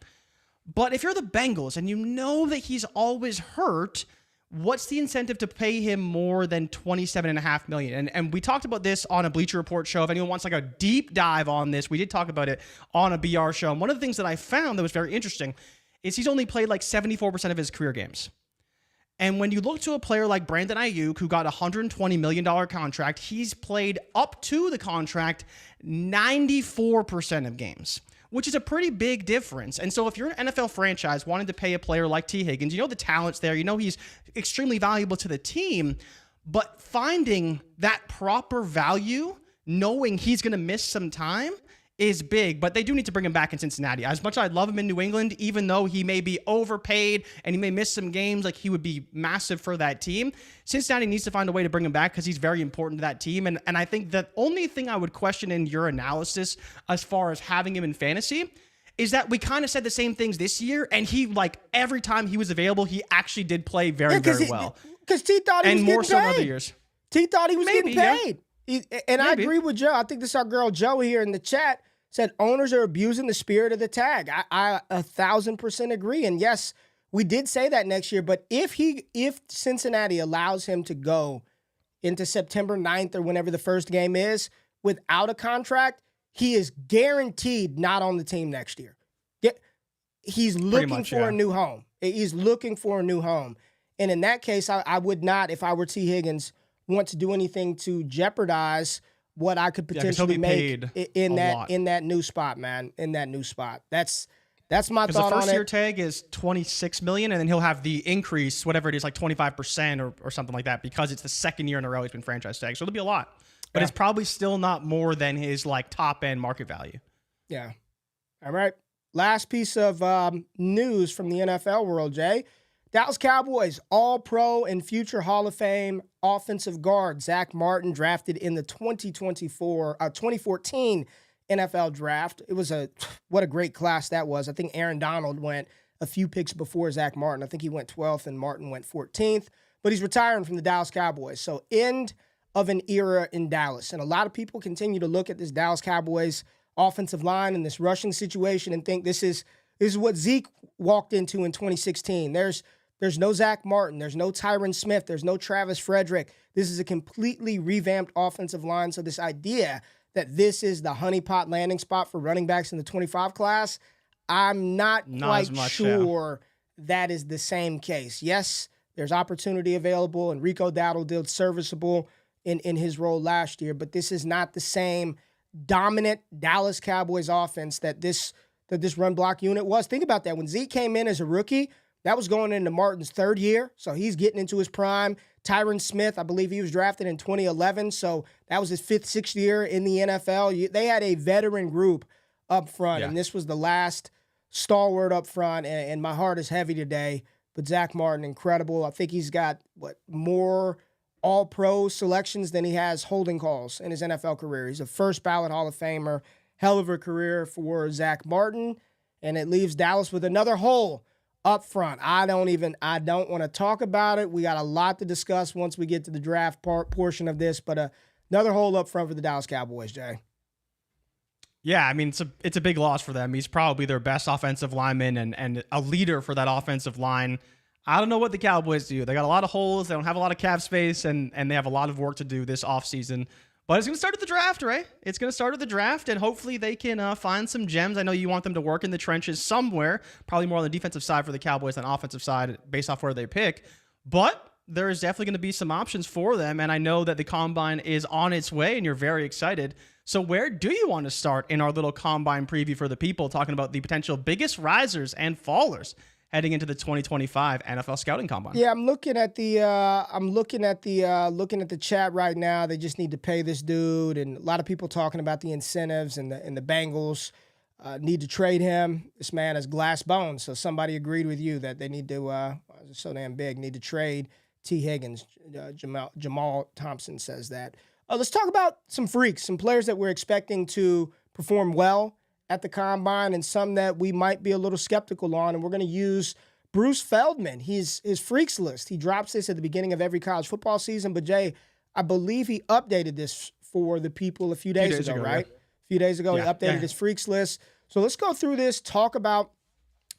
But if you're the Bengals and you know that he's always hurt, what's the incentive to pay him more than $27.5 million? And we talked about this on a Bleacher Report show. If anyone wants like a deep dive on this, we did talk about it on a BR show. And one of the things that I found that was very interesting is he's only played like 74% of his career games. And when you look to a player like Brandon Ayuk, who got a $120 million contract, he's played up to the contract 94% of games, which is a pretty big difference. And so if you're an NFL franchise wanting to pay a player like T. Higgins, the talent's there, he's extremely valuable to the team, but finding that proper value, knowing he's going to miss some time, is big, but they do need to bring him back in Cincinnati. As much as I'd love him in New England, even though he may be overpaid and he may miss some games, like he would be massive for that team, Cincinnati needs to find a way to bring him back because he's very important to that team. And I think the only thing I would question in your analysis as far as having him in fantasy is that we kind of said the same things this year, and he, like, every time he was available, he actually did play very well. Because T thought he was getting paid. And more so in other years. T thought he was getting paid. Yeah. I agree with Joe. I think this is our girl Joe here in the chat said owners are abusing the spirit of the tag. I 1,000% agree. And yes, we did say that next year. But if Cincinnati allows him to go into September 9th or whenever the first game is without a contract, he is guaranteed not on the team next year. He's looking for a new home. He's looking for a new home. And in that case, I would not, if I were T. Higgins, want to do anything to jeopardize what I could potentially make in that new spot, man. In that new spot. That's my thought on it. The first year tag is $26 million, and then he'll have the increase, whatever it is, like 25% or something like that, because it's the second year in a row he's been franchise tagged. So it'll be a lot. but it's probably still not more than his like top end market value. Yeah. All right. Last piece of news from the NFL world, Jay. Dallas Cowboys All-Pro and future Hall of Fame offensive guard Zach Martin drafted in the 2014 NFL draft. It was what a great class that was. I think Aaron Donald went a few picks before Zach Martin. I think he went 12th and Martin went 14th. But he's retiring from the Dallas Cowboys. So end of an era in Dallas. And a lot of people continue to look at this Dallas Cowboys offensive line and this rushing situation and think this is what Zeke walked into in 2016. There's no Zach Martin. There's no Tyron Smith. There's no Travis Frederick. This is a completely revamped offensive line. So this idea that this is the honeypot landing spot for running backs in the 25 class, I'm not quite sure that is the same case. Yes, there's opportunity available, and Rico Dowdle did serviceable in his role last year, but this is not the same dominant Dallas Cowboys offense that this run block unit was. Think about that. When Zeke came in as a rookie, that was going into Martin's third year, so he's getting into his prime. Tyron Smith, I believe he was drafted in 2011, so that was his fifth, sixth year in the NFL. They had a veteran group up front, and this was the last stalwart up front, and my heart is heavy today. But Zach Martin, incredible. I think he's got, more All-Pro selections than he has holding calls in his NFL career. He's a first-ballot Hall of Famer. Hell of a career for Zach Martin, and it leaves Dallas with another hole up front. I don't want to talk about it. We got a lot to discuss once we get to the draft portion of this, but another hole up front for the Dallas Cowboys, Jay. Yeah, I mean, it's a big loss for them. He's probably their best offensive lineman and a leader for that offensive line. I don't know what the Cowboys do. They got a lot of holes. They don't have a lot of cap space, and they have a lot of work to do this offseason. But it's going to start at the draft, right? It's going to start at the draft, and hopefully they can find some gems. I know you want them to work in the trenches somewhere, probably more on the defensive side for the Cowboys than offensive side based off where they pick. But there is definitely going to be some options for them, and I know that the Combine is on its way, and you're very excited. So where do you want to start in our little Combine preview for the people, talking about the potential biggest risers and fallers heading into the 2025 NFL Scouting Combine? Yeah, I'm looking at the chat right now. They just need to pay this dude, and a lot of people talking about the incentives and the Bengals need to trade him. This man has glass bones, so somebody agreed with you that they need to. So damn big, need to trade T. Higgins. Jamal Thompson says that. Let's talk about some freaks, some players that we're expecting to perform well at the Combine and some that we might be a little skeptical on. And we're going to use Bruce Feldman, his freaks list. He drops this at the beginning of every college football season. But, Jay, I believe he updated this for the people a few days ago, right? Yeah. A few days ago, he updated his freaks list. So let's go through this, talk about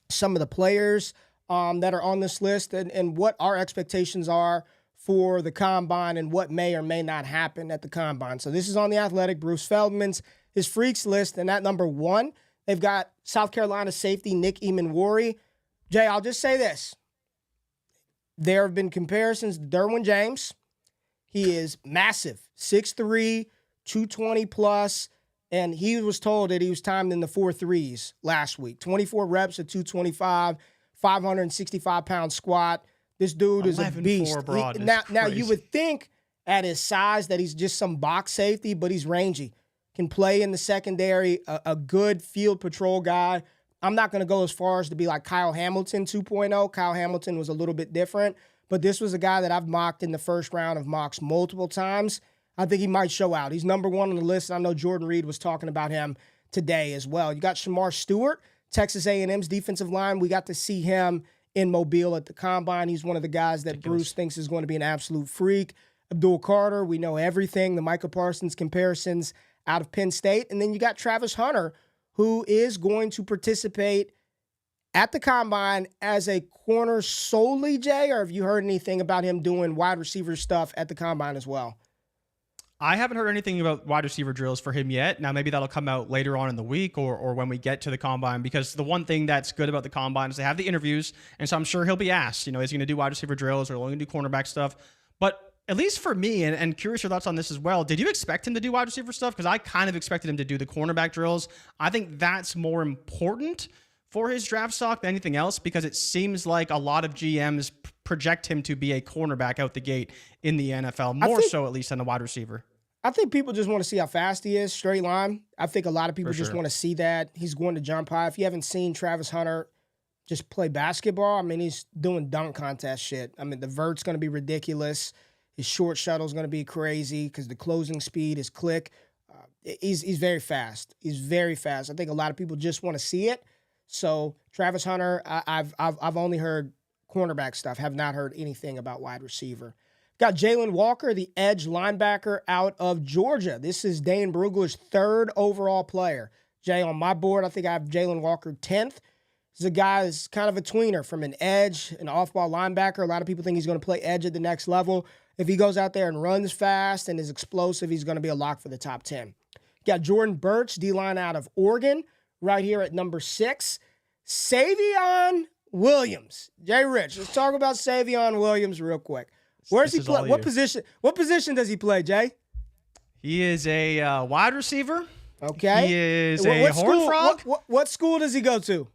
some of the players that are on this list and what our expectations are for the Combine and what may or may not happen at the Combine. So this is on The Athletic, Bruce Feldman's, his freaks list. And at number 1, they've got South Carolina safety Nick Emanwori. Jay, I'll just say this. There have been comparisons to Derwin James. He is massive, 6'3", 220 plus, and he was told that he was timed in the 4.3s last week. 24 reps at 225, 565-pound squat. This dude is a beast. Now you would think at his size that he's just some box safety, but he's rangy. Can play in the secondary, a good field patrol guy. I'm not going to go as far as to be like Kyle Hamilton 2.0. Kyle Hamilton was a little bit different, but this was a guy that I've mocked in the first round of mocks multiple times. I think he might show out. He's number 1 on the list. I know Jordan Reed was talking about him today as well. You got Shamar Stewart, Texas A&M's defensive line. We got to see him in Mobile at the Combine. He's one of the guys that Bruce thinks is going to be an absolute freak. Abdul Carter, we know everything, the Micah Parsons comparisons out of Penn State. And then you got Travis Hunter, who is going to participate at the Combine as a corner solely, Jay, or have you heard anything about him doing wide receiver stuff at the Combine as well? I haven't heard anything about wide receiver drills for him yet. Now, maybe that'll come out later on in the week or when we get to the Combine, because the one thing that's good about the Combine is they have the interviews, and so I'm sure he'll be asked, is he going to do wide receiver drills or only going to do cornerback stuff? But at least for me, and curious your thoughts on this as well, did you expect him to do wide receiver stuff? Because I kind of expected him to do the cornerback drills. I think that's more important for his draft stock than anything else, because it seems like a lot of GMs project him to be a cornerback out the gate in the NFL, more so at least than a wide receiver. I think people just want to see how fast he is, straight line. I think a lot of people just sure. want to see that. He's going to jump high. If you haven't seen Travis Hunter just play basketball, I mean, he's doing dunk contest shit. I mean, the vert's going to be ridiculous. His short shuttle's going to be crazy because the closing speed, his click. He's very fast. He's very fast. I think a lot of people just want to see it. So Travis Hunter, I've only heard cornerback stuff. Have not heard anything about wide receiver. Got Jalen Walker, the edge linebacker out of Georgia. This is Dane Brugler's third overall player. Jay, on my board, I think I have Jalen Walker 10th. This is a guy that's kind of a tweener from an edge, an off-ball linebacker. A lot of people think he's going to play edge at the next level. If he goes out there and runs fast and is explosive, he's going to be a lock for the top 10. Got Jordan Birch, D-line out of Oregon, right here at number 6. Savion Williams. JRich, let's talk about Savion Williams real quick. Where's he play? What position? What position does he play, Jay? He is a wide receiver. Okay. He is a horned frog. What school does he go to?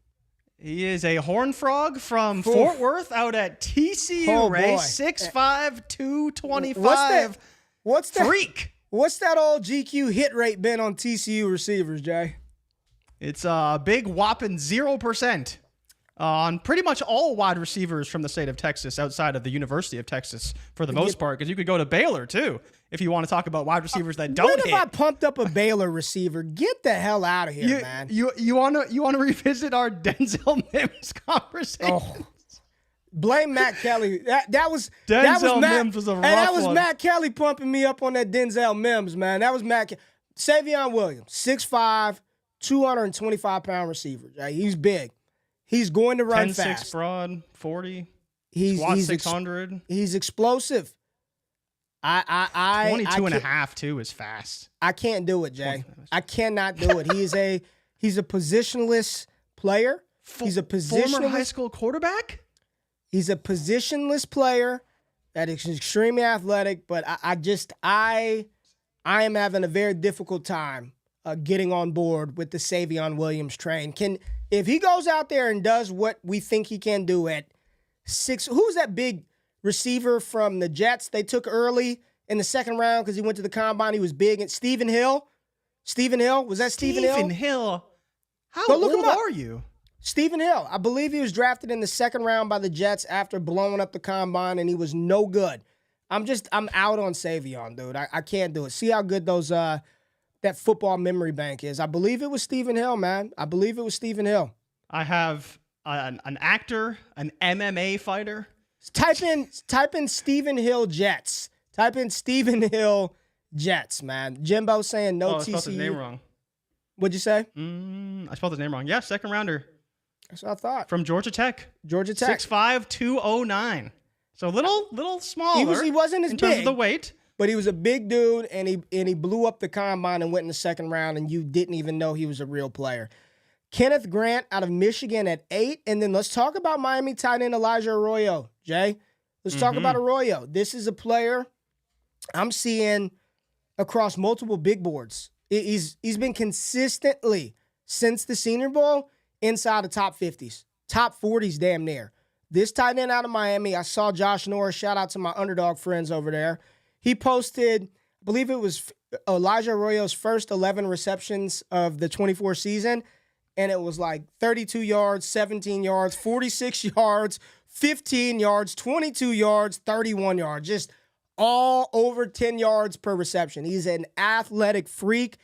He is a horned frog from Fort Worth out at TCU, Ray. 6'5", 225. What's that? Freak. What's that old GQ hit rate been on TCU receivers, Jay? It's a big whopping 0%. On pretty much all wide receivers from the state of Texas outside of the University of Texas for the most part, because you could go to Baylor too if you want to talk about wide receivers that don't hit. What if I pumped up a Baylor receiver? Get the hell out of here, man. You want to revisit our Denzel Mims conversation? Oh. Blame Matt Kelly. That was Mims was a rough one. That was Matt Kelly pumping me up on that Denzel Mims, man. That was Matt Savion Williams, 6'5", 225-pound receiver. Right? He's big. He's going to run 10'6" fast. broad, 40. He's 600. He's explosive. 22 and a half too is fast. I can't do it, Jay. I cannot do it. He's a positionless player. He's a positionless former high school quarterback. He's a positionless player that is extremely athletic, but I am having a very difficult time getting on board with the Savion Williams train. If he goes out there and does what we think he can do at 6, who's that big receiver from the Jets they took early in the second round because he went to the combine? He was big. And Stephen Hill? Stephen Hill? Was that Stephen Hill? Stephen Hill? How look old him up. are you? Stephen Hill. I believe he was drafted in the second round by the Jets after blowing up the combine, and he was no good. I'm out on Savion, dude. I can't do it. See how good those that football memory bank is. I believe it was Stephen Hill, man. I believe it was Stephen Hill. I have an actor, an MMA fighter. Type in Stephen Hill Jets. Type in Stephen Hill Jets, man. Jimbo saying no TCU. I spelled his name wrong. What'd you say? I spelled his name wrong. Yeah, second rounder. That's what I thought. From Georgia Tech. Georgia Tech. 6'5", 209. So little smaller. He wasn't as in big. terms of the weight. But he was a big dude, and he blew up the combine and went in the second round, and you didn't even know he was a real player. Kenneth Grant out of Michigan at 8. And then let's talk about Miami tight end Elijah Arroyo, Jay. Let's talk about Arroyo. This is a player I'm seeing across multiple big boards. He's been consistently, since the Senior Bowl, inside the top 50s. Top 40s damn near. This tight end out of Miami, I saw Josh Norris. Shout out to my underdog friends over there. He posted, I believe it was Elijah Arroyo's first 11 receptions of the 24 season, and it was like 32 yards, 17 yards, 46 yards, 15 yards, 22 yards, 31 yards, just all over 10 yards per reception. He's an athletic freak.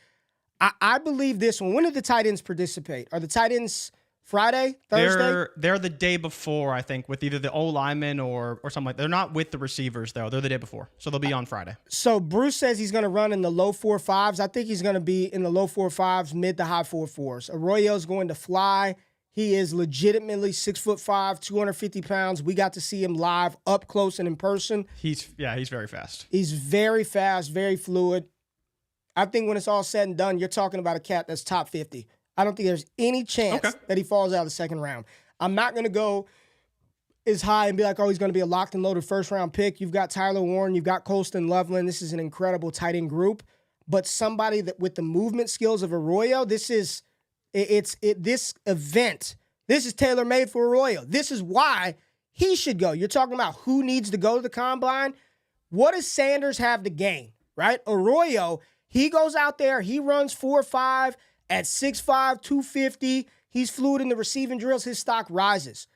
I believe this one. When did the tight ends participate? Are the tight ends Friday, Thursday? They're the day before, I think, with either the O-lineman or something like that. They're not with the receivers, though. They're the day before. So they'll be on Friday. So Bruce says he's going to run in the low 4.5s. I think he's going to be in the low 4.5s, mid to high 4.4s. Arroyo's going to fly. He is legitimately 6'5", 250 pounds. We got to see him live, up close and in person. He's very fast. He's very fast, very fluid. I think when it's all said and done, you're talking about a cat that's top 50. I don't think there's any chance that he falls out of the second round. I'm not going to go as high and be like, oh, he's going to be a locked and loaded first-round pick. You've got Tyler Warren. You've got Colston Loveland. This is an incredible tight end group. But somebody that with the movement skills of Arroyo, this event, this is tailor-made for Arroyo. This is why he should go. You're talking about who needs to go to the combine. What does Sanders have to gain, right? Arroyo, he goes out there, he runs 4.5 at 6'5", 250. He's fluid in the receiving drills. His stock rises.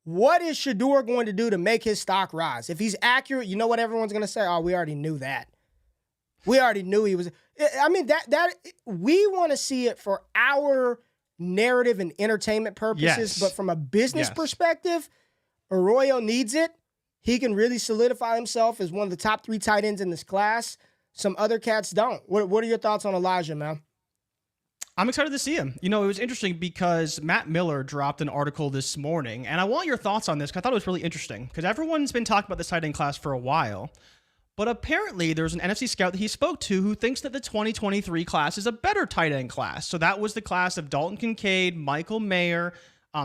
What is Shedeur going to do to make his stock rise? If he's accurate, you know what everyone's going to say? Oh, we already knew that. We already knew he was. I mean, that we want to see it for our narrative and entertainment purposes, Yes. but from a business perspective, Arroyo needs it. He can really solidify himself as one of the top 3 tight ends in this class. Some other cats don't. What are your thoughts on Elijah, man? I'm excited to see him. You know, it was interesting because Matt Miller dropped an article this morning, and I want your thoughts on this because I thought it was really interesting because everyone's been talking about this tight end class for a while, but apparently there's an NFC scout that he spoke to who thinks that the 2023 class is a better tight end class. So that was the class of Dalton Kincaid, Michael Mayer,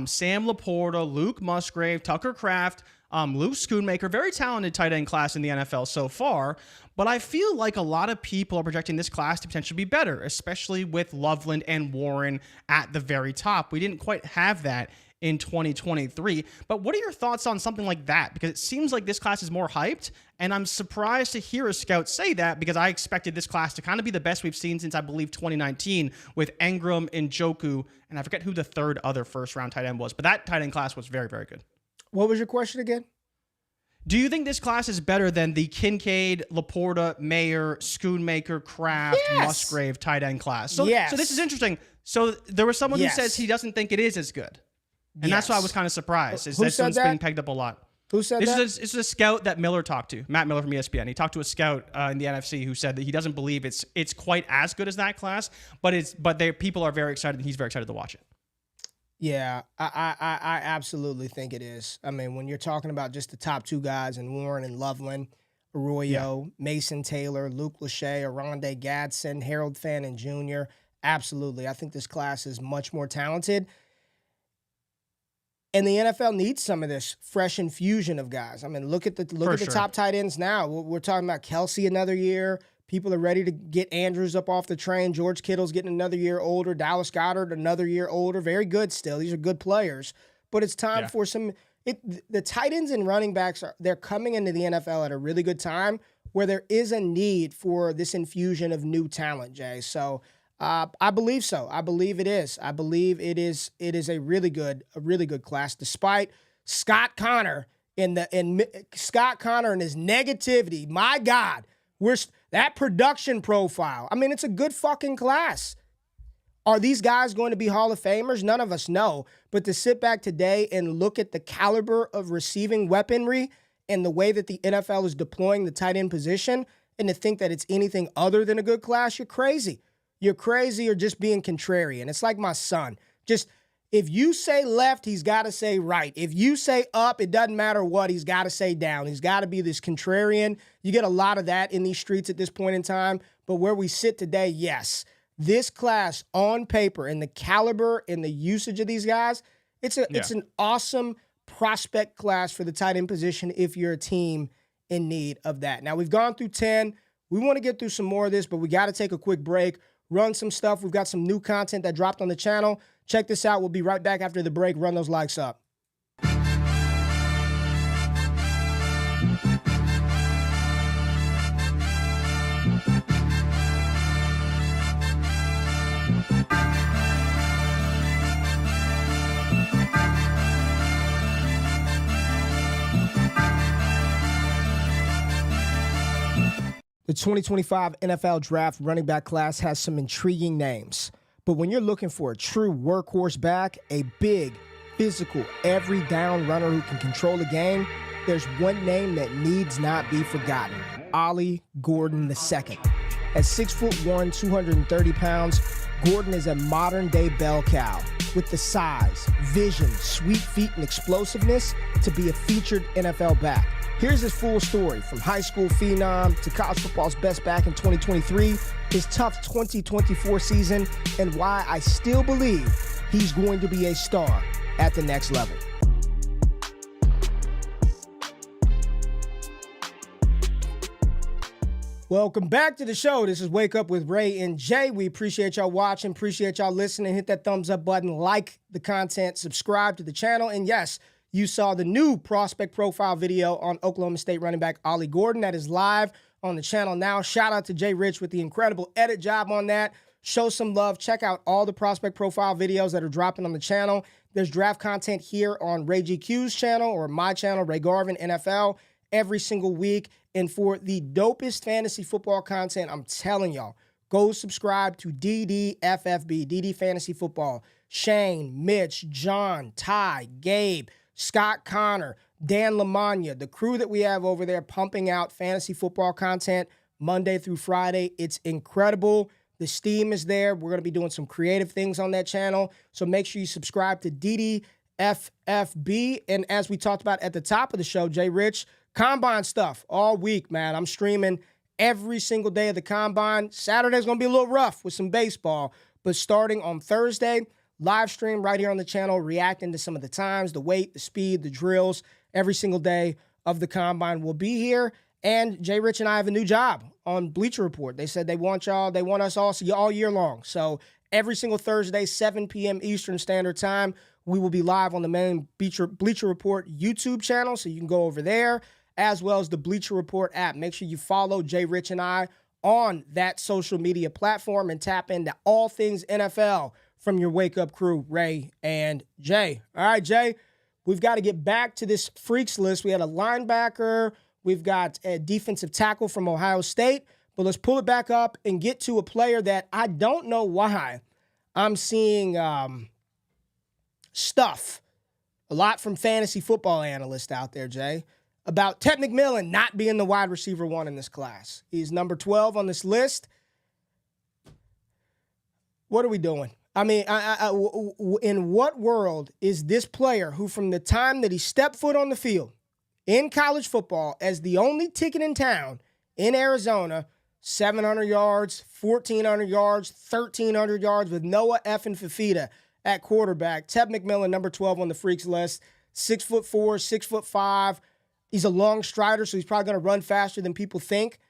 Sam Laporta, Luke Musgrave, Tucker Kraft, Luke Schoonmaker, very talented tight end class in the NFL so far, but I feel like a lot of people are projecting this class to potentially be better, especially with Loveland and Warren at the very top. We didn't quite have that in 2023, but what are your thoughts on something like that? Because it seems like this class is more hyped, and I'm surprised to hear a scout say that because I expected this class to kind of be the best we've seen since, I believe, 2019 with Engram, Njoku, and I forget who the third other first-round tight end was, but that tight end class was very, very good. What was your question again? Do you think this class is better than the Kincaid, Laporta, Mayer, Schoonmaker, Kraft, Musgrave tight end class? So this is interesting. So there was someone who says he doesn't think it is as good. And that's why I was kind of surprised. Is that someone's been pegged up a lot. Who said that? This is a scout that Miller talked to, Matt Miller from ESPN. He talked to a scout in the NFC who said that he doesn't believe it's quite as good as that class, but people are very excited, and he's very excited to watch it. Yeah, I absolutely think it is. I mean, when you're talking about just the top 2 guys and Warren and Loveland, Arroyo, Mason Taylor, Luke Lachey, Aronde Gadsden, Harold Fannin Jr., absolutely. I think this class is much more talented. And the NFL needs some of this fresh infusion of guys. I mean, look at the top tight ends now. We're talking about Kelsey another year. People are ready to get Andrews up off the train. George Kittle's getting another year older. Dallas Goedert another year older. Very good still. These are good players. But it's time for some – the tight ends and running backs, they're coming into the NFL at a really good time where there is a need for this infusion of new talent, Jay. So I believe so. I believe it is. I believe it is a really good class, despite Scott Connor and his negativity. My God. That production profile. I mean, it's a good fucking class. Are these guys going to be Hall of Famers? None of us know. But to sit back today and look at the caliber of receiving weaponry and the way that the NFL is deploying the tight end position and to think that it's anything other than a good class, you're crazy. You're crazy or just being contrarian. It's like my son. Just if you say left, he's got to say right. If you say up, it doesn't matter what, he's got to say down. He's got to be this contrarian. You get a lot of that in these streets at this point in time. But where we sit today, yes, this class on paper and the caliber and the usage of these guys, it's an awesome prospect class for the tight end position if you're a team in need of that. Now, we've gone through 10. We want to get through some more of this, but we got to take a quick break, run some stuff. We've got some new content that dropped on the channel. Check this out. We'll be right back after the break. Run those likes up. The 2025 NFL Draft running back class has some intriguing names. But when you're looking for a true workhorse back, a big, physical, every down runner who can control the game, there's one name that needs not be forgotten: Ollie Gordon II. At 6'1", 230 pounds, Gordon is a modern-day bell cow with the size, vision, sweet feet, and explosiveness to be a featured NFL back. Here's his full story, from high school phenom to college football's best back in 2023, his tough 2024 season, and why I still believe he's going to be a star at the next level. Welcome back to the show. This is Wake Up with Ray and Jay. We appreciate y'all watching, appreciate y'all listening. Hit that thumbs up button, like the content, subscribe to the channel, and yes, you saw the new prospect profile video on Oklahoma State running back Ollie Gordon that is live on the channel now. Shout out to JRich with the incredible edit job on that. Show some love. Check out all the prospect profile videos that are dropping on the channel. There's draft content here on Ray GQ's channel or my channel, Ray Garvin NFL, every single week. And for the dopest fantasy football content, I'm telling y'all, go subscribe to DDFFB, DD Fantasy Football. Shane, Mitch, John, Ty, Gabe, Scott Connor, Dan Lamagna, the crew that we have over there pumping out fantasy football content Monday through Friday. It's incredible. The steam is there. We're going to be doing some creative things on that channel. So make sure you subscribe to DDFFB. And as we talked about at the top of the show, JRich, Combine stuff all week, man. I'm streaming every single day of the Combine. Saturday's going to be a little rough with some baseball. But starting on Thursday, live stream right here on the channel, reacting to some of the times, the weight, the speed, the drills. Every single day of the Combine will be here. And JRich and I have a new job on Bleacher Report. They said they want us all year long. So every single Thursday, 7 p.m. Eastern Standard Time, we will be live on the main Bleacher Report YouTube channel. So you can go over there, as well as the Bleacher Report app. Make sure you follow JRich and I on that social media platform and tap into all things NFL from your Wake Up crew, Ray and Jay. All right, Jay, we've got to get back to this freaks list. We had a linebacker. We've got a defensive tackle from Ohio State. But let's pull it back up and get to a player that I don't know why I'm seeing stuff a lot from fantasy football analysts out there, Jay, about Ted McMillan not being the wide receiver 1 in this class. He's number 12 on this list. What are we doing? I mean, in what world is this player who, from the time that he stepped foot on the field in college football as the only ticket in town in Arizona, 700 yards, 1,400 yards, 1,300 yards with Noah effing Fafita at quarterback. Ted McMillan, number 12 on the freaks list, 6'4", 6'5". He's a long strider, so he's probably going to run faster than people think.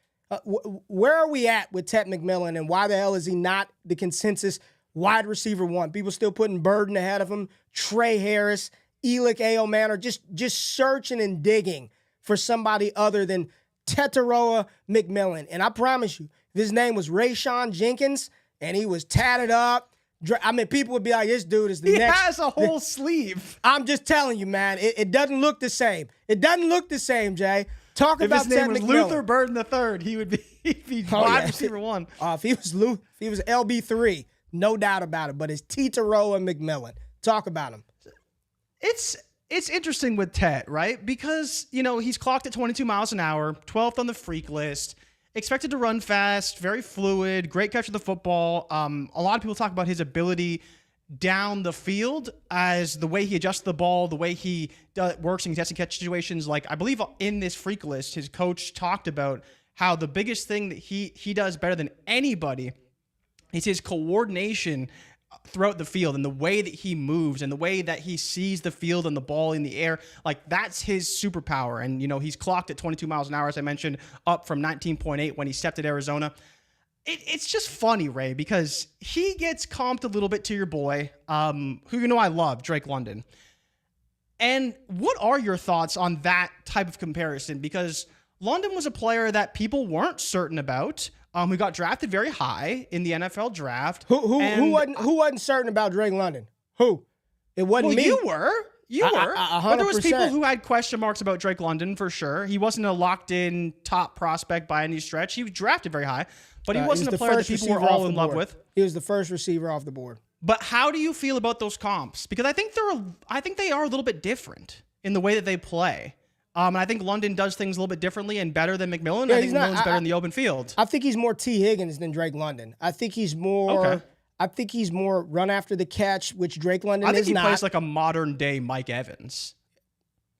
Where are we at with Ted McMillan, and why the hell is he not the consensus wide receiver 1? People still putting Burden ahead of him, Trey Harris, Elick Aoman, just searching and digging for somebody other than Tetaroa McMillan. And I promise you, if his name was Rayshawn Jenkins and he was tatted up, I mean, people would be like, this dude is the next. He has a whole sleeve. I'm just telling you, man, it doesn't look the same. It doesn't look the same, Jay. Talk if about his name Ted was McMillan. Luther Burden III, he would be wide receiver 1. If he was LB3, no doubt about it. But it's Tetaroa McMillan. Talk about him. It's interesting with Ted, right? Because, he's clocked at 22 miles an hour, 12th on the freak list, expected to run fast, very fluid, great catch of the football. A lot of people talk about his ability down the field as the way he adjusts the ball, the way he works in catch and catch situations. Like, I believe in this freak list, his coach talked about how the biggest thing that he does better than anybody is his coordination throughout the field and the way that he moves and the way that he sees the field and the ball in the air. Like, that's his superpower. And, he's clocked at 22 miles an hour, as I mentioned, up from 19.8 when he stepped at Arizona. It's just funny, Ray, because he gets comped a little bit to your boy, who I love, Drake London. And what are your thoughts on that type of comparison? Because London was a player that people weren't certain about, who got drafted very high in the NFL draft. Who wasn't certain about Drake London? Who? It wasn't me. You were. But there was 100%. people who had question marks about Drake London for sure. He wasn't a locked-in top prospect by any stretch. He was drafted very high, but he wasn't a player that people were all in love with. He was the first receiver off the board. But how do you feel about those comps? Because I think they are a little bit different in the way that they play. And I think London does things a little bit differently and better than McMillan. I think McMillan's better in the open field. I think he's more T. Higgins than Drake London. I think he's more. Okay. I think he's more run after the catch, which Drake London is not. I think he plays like a modern day Mike Evans.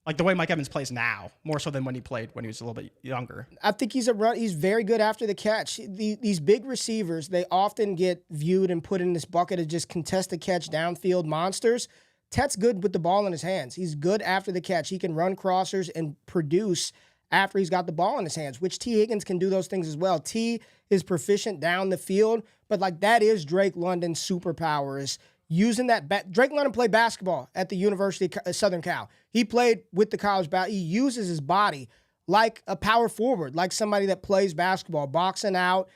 Like the way Mike Evans plays now, more so than when he played when he was a little bit younger. I think he's very good after the catch. These big receivers, they often get viewed and put in this bucket of just contested catch downfield monsters. Ted's good with the ball in his hands. He's good after the catch. He can run crossers and produce after he's got the ball in his hands, which T. Higgins can do those things as well. T is proficient down the field, but that is Drake London's superpower, is using that. Drake London played basketball at the University of Southern Cal. He played with the college he uses his body like a power forward, like somebody that plays basketball, boxing out.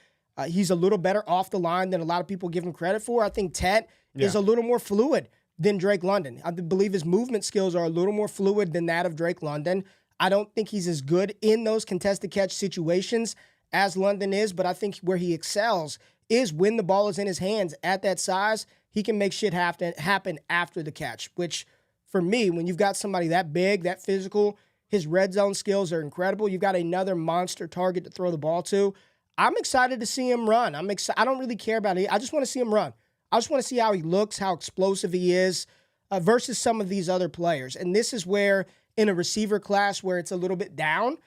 He's a little better off the line than a lot of people give him credit for. I think Tet is a little more fluid than Drake London. I believe his movement skills are a little more fluid than that of Drake London. I don't think he's as good in those contested catch situations as London is, but I think where he excels is when the ball is in his hands at that size, he can make shit happen after the catch, which for me, when you've got somebody that big, that physical, his red zone skills are incredible. You've got another monster target to throw the ball to. I'm excited to see him run. I don't really care about it. I just want to see him run. I just want to see how he looks, how explosive he is versus some of these other players. And this is where, in a receiver class where it's a little bit down,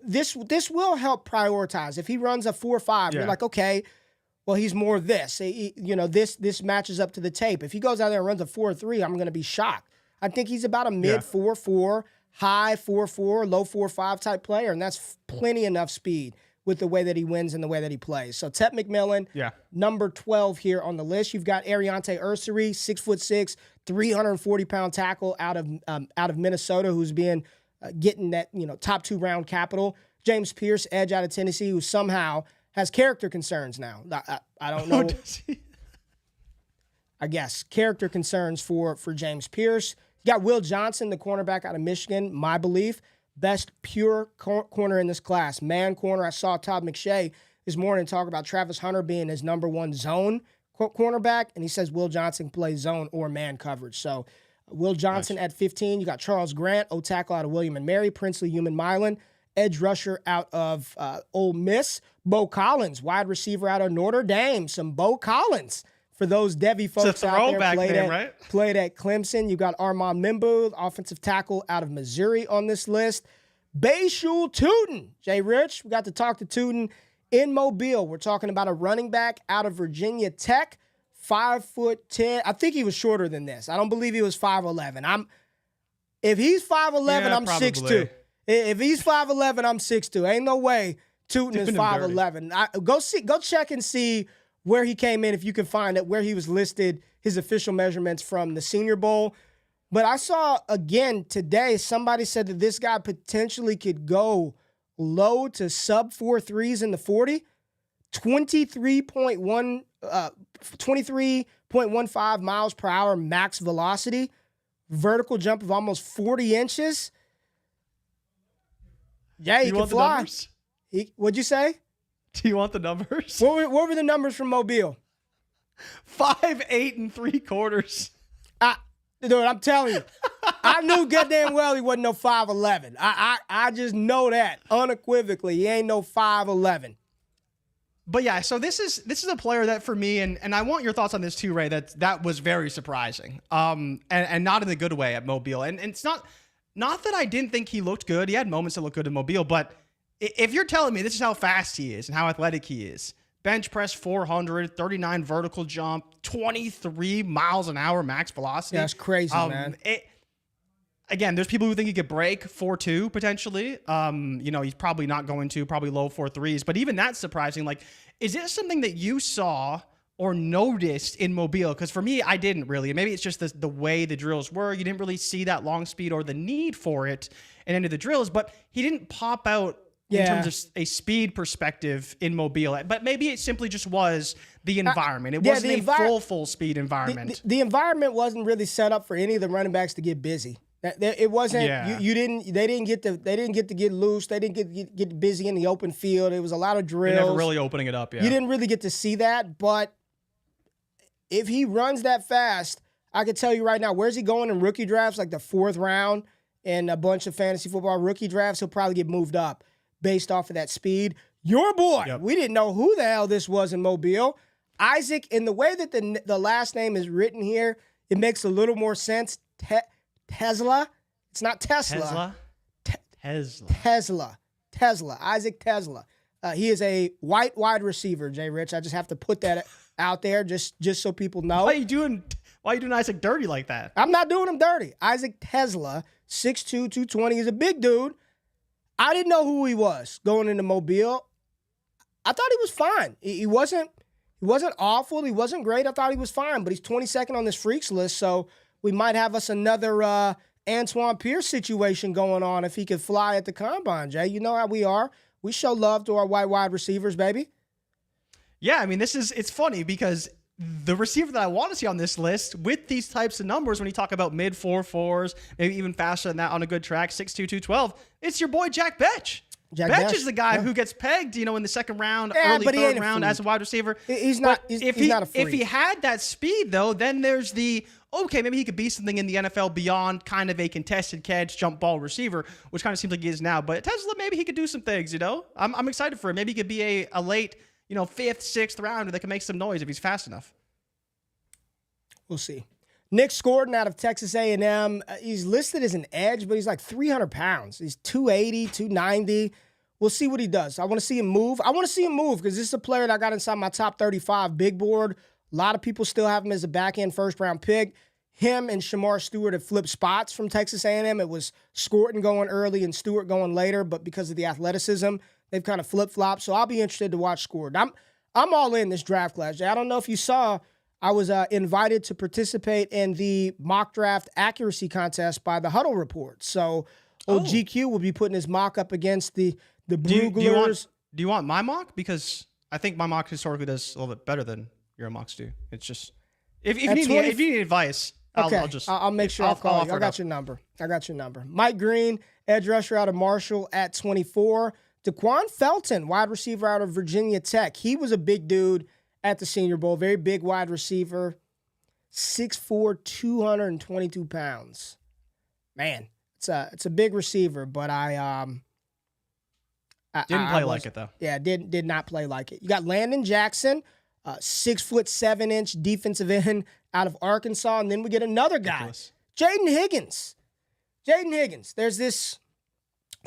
this will help prioritize. If he runs a 4.5, you're like, okay, well, he's more this. This matches up to the tape. If he goes out there and runs a 4.3, I'm going to be shocked. I think he's about a mid 4.4, high 4.4, low 4.5 type player, and that's plenty enough speed with the way that he wins and the way that he plays. So Tet McMillan, number 12 here on the list. You've got Ariante Ursary, 6'6", 340-pound tackle out of Minnesota, who's been getting that top 2 round capital. James Pierce, edge out of Tennessee, who somehow has character concerns now. I don't know. I guess character concerns for James Pierce. You got Will Johnson, the cornerback out of Michigan, my belief. Best pure corner in this class. Man corner. I saw Todd McShay this morning talk about Travis Hunter being his number 1 zone cornerback, and he says Will Johnson plays zone or man coverage. So Will Johnson at 15. You got Charles Grant, O-tackle out of William & Mary, Princely Human Milan, edge rusher out of Ole Miss. Bo Collins, wide receiver out of Notre Dame. Some Bo Collins for those Devy folks out there played at Clemson. You got Armand Mimbu, offensive tackle out of Missouri on this list. Bayshul Tootin, JRich. We got to talk to Tootin in Mobile. We're talking about a running back out of Virginia Tech, 5'10". I think he was shorter than this. I don't believe he was 5'11". If he's 5'11", I'm 6'2". If he's 5'11", I'm 6'2". Ain't no way Tootin is 5'11". Go check and see where he came in, if you can find it, where he was listed, his official measurements from the Senior Bowl. But I saw, again, today, somebody said that this guy potentially could go low to sub 4.3s in the 40. 23.15 miles per hour max velocity. Vertical jump of almost 40 inches. Yeah, he can fly. What'd you say? Do you want the numbers? What were the numbers from Mobile? 5'8" 3/4. Dude, I'm telling you, I knew goddamn well he wasn't no 5'11". I just know that unequivocally. He ain't no 5'11". But yeah, so this is a player that for me, and I want your thoughts on this too, Ray, that was very surprising. And not in a good way at Mobile. And it's not that I didn't think he looked good. He had moments that looked good in Mobile, but if you're telling me this is how fast he is and how athletic he is, bench press 400, 39 vertical jump, 23 miles an hour max velocity. Yeah, that's crazy, man. Again, there's people who think he could break 4.2 potentially. He's probably not going to, probably low 4.3s, but even that's surprising. Like, is this something that you saw or noticed in Mobile? Because for me, I didn't really. Maybe it's just the way the drills were. You didn't really see that long speed or the need for it in any of the drills, but he didn't pop out in terms of a speed perspective in Mobile. But maybe it simply just was the environment. It wasn't a full speed environment. The environment wasn't really set up for any of the running backs to get busy. It wasn't. Yeah. They didn't get to get loose. They didn't get busy in the open field. It was a lot of drills. They're never really opening it up. Yeah. You didn't really get to see that. But if he runs that fast, I can tell you right now, where's he going in rookie drafts, like the 4th round in a bunch of fantasy football rookie drafts? He'll probably get moved up based off of that speed. Your boy, we didn't know who the hell this was in Mobile. Isaac, in the way that the last name is written here, it makes a little more sense. Tesla. It's not Tesla. Tesla. Isaac Tesla. He is a white wide receiver, JRich. I just have to put that out there just so people know. Why are you doing Isaac dirty like that? I'm not doing him dirty. Isaac Tesla, 6'2", 220. He's a big dude. I didn't know who he was going into Mobile. I thought he was fine. He wasn't awful. He wasn't great. I thought he was fine, but he's 22nd on this freaks list, so we might have us another Antoine Pierce situation going on if he could fly at the combine, Jay. You know how we are. We show love to our white wide receivers, baby. Yeah, I mean, it's funny because the receiver that I want to see on this list with these types of numbers, when you talk about mid 4.4s, maybe even faster than that on a good track, 6'2", 212, it's your boy Jack Betch. Betch is the guy who gets pegged, in the second round, early third round as a wide receiver. He's not a freak. If he had that speed, though, then there's okay, maybe he could be something in the NFL beyond kind of a contested catch, jump ball receiver, which kind of seems like he is now. But Tesla, maybe he could do some things, I'm excited for him. Maybe he could be a late, 5th, 6th rounder that can make some noise if he's fast enough. We'll see. Nick Scordon out of Texas A&M. He's listed as an edge, but he's like 300 pounds. He's 280, 290. We'll see what he does. I want to see him move. because this is a player that I got inside my top 35 big board. A lot of people still have him as a back-end first-round pick. Him and Shamar Stewart have flipped spots from Texas A&M. It was Scordon going early and Stewart going later, but because of the athleticism, they've kind of flip-flopped. So I'll be interested to watch Scordon. I'm all in this draft class. I don't know if you saw, I was invited to participate in the mock draft accuracy contest by the Huddle Report. So GQ will be putting his mock up against the Bruglers. Do you want my mock? Because I think my mock historically does a little bit better than your mocks do. It's just if you need advice, I'll make sure I'll call you. I got your number. Mike Green, edge rusher out of Marshall at 24. Daquan Felton, wide receiver out of Virginia Tech. He was a big dude at the Senior Bowl. Very big wide receiver. 6'4", 222 pounds. Man, it's a big receiver, but I didn't play like it though. Yeah, did not play like it. You got Landon Jackson, 6'7" defensive end out of Arkansas, and then we get another guy, Jaden Higgins. There's this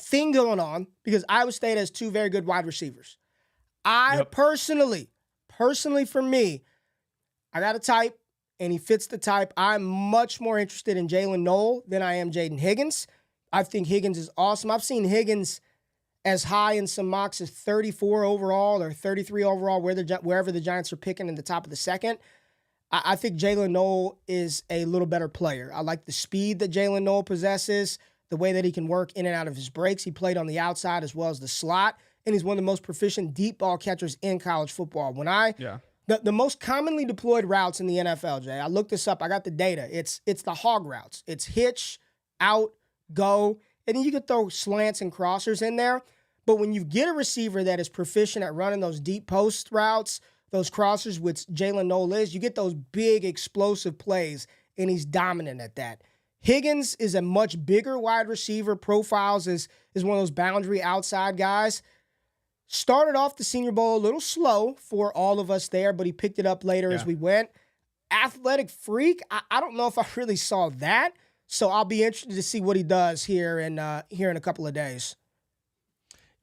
thing going on because Iowa State has two very good wide receivers. Personally for me, I got a type, and he fits the type. I'm much more interested in Jalen Noel than I am Jaden Higgins. I think Higgins is awesome. I've seen Higgins as high in some mocks as 34 overall or 33 overall, wherever the Giants are picking in the top of the second. I think Jalen Noel is a little better player. I like the speed that Jalen Noel possesses, the way that he can work in and out of his breaks. He played on the outside as well as the slot, and he's one of the most proficient deep ball catchers in college football. The most commonly deployed routes in the NFL, Jay, I looked this up. I got the data. It's the hog routes. It's hitch, out, go, and then you could throw slants and crossers in there. But when you get a receiver that is proficient at running those deep post routes, those crossers, which Jalen Noel is, you get those big explosive plays, and he's dominant at that. Higgins is a much bigger wide receiver, profiles is one of those boundary outside guys. Started off the Senior Bowl a little slow for all of us there, but he picked it up later as we went. Athletic freak, I don't know if I really saw that, so I'll be interested to see what he does here in a couple of days.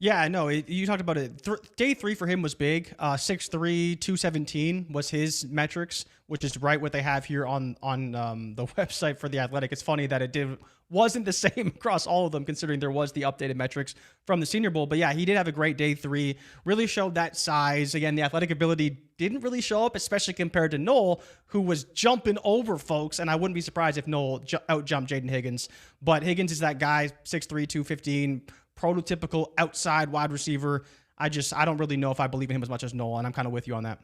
Yeah, I know. You talked about it. Day 3 for him was big. 6'3", 217 was his metrics, which is right what they have here on the website for The Athletic. It's funny that it wasn't the same across all of them, considering there was the updated metrics from the Senior Bowl. But yeah, he did have a great day 3. Really showed that size. Again, the athletic ability didn't really show up, especially compared to Noel, who was jumping over folks. And I wouldn't be surprised if Noel out-jumped Jaden Higgins. But Higgins is that guy, 6'3", 215, prototypical outside wide receiver. I don't really know if I believe in him as much as Noel, and I'm kind of with you on that.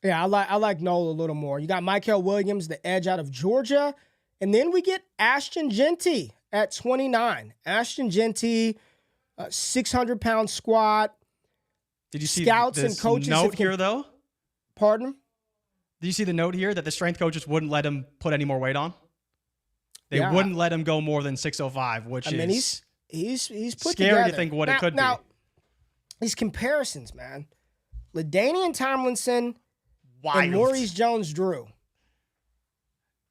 Yeah, I like Noel a little more. You got Michael Williams, the edge out of Georgia, and then we get Ashton Jeanty at 29. Ashton Jeanty, 600-pound squat. Did you see scouts and coaches note here, though? Pardon? Did you see the note here that the strength coaches wouldn't let him put any more weight on? They wouldn't let him go more than 605, which is... He's put scary together. To think what it could be. Now, these comparisons, man. LaDainian Tomlinson and Maurice Jones-Drew.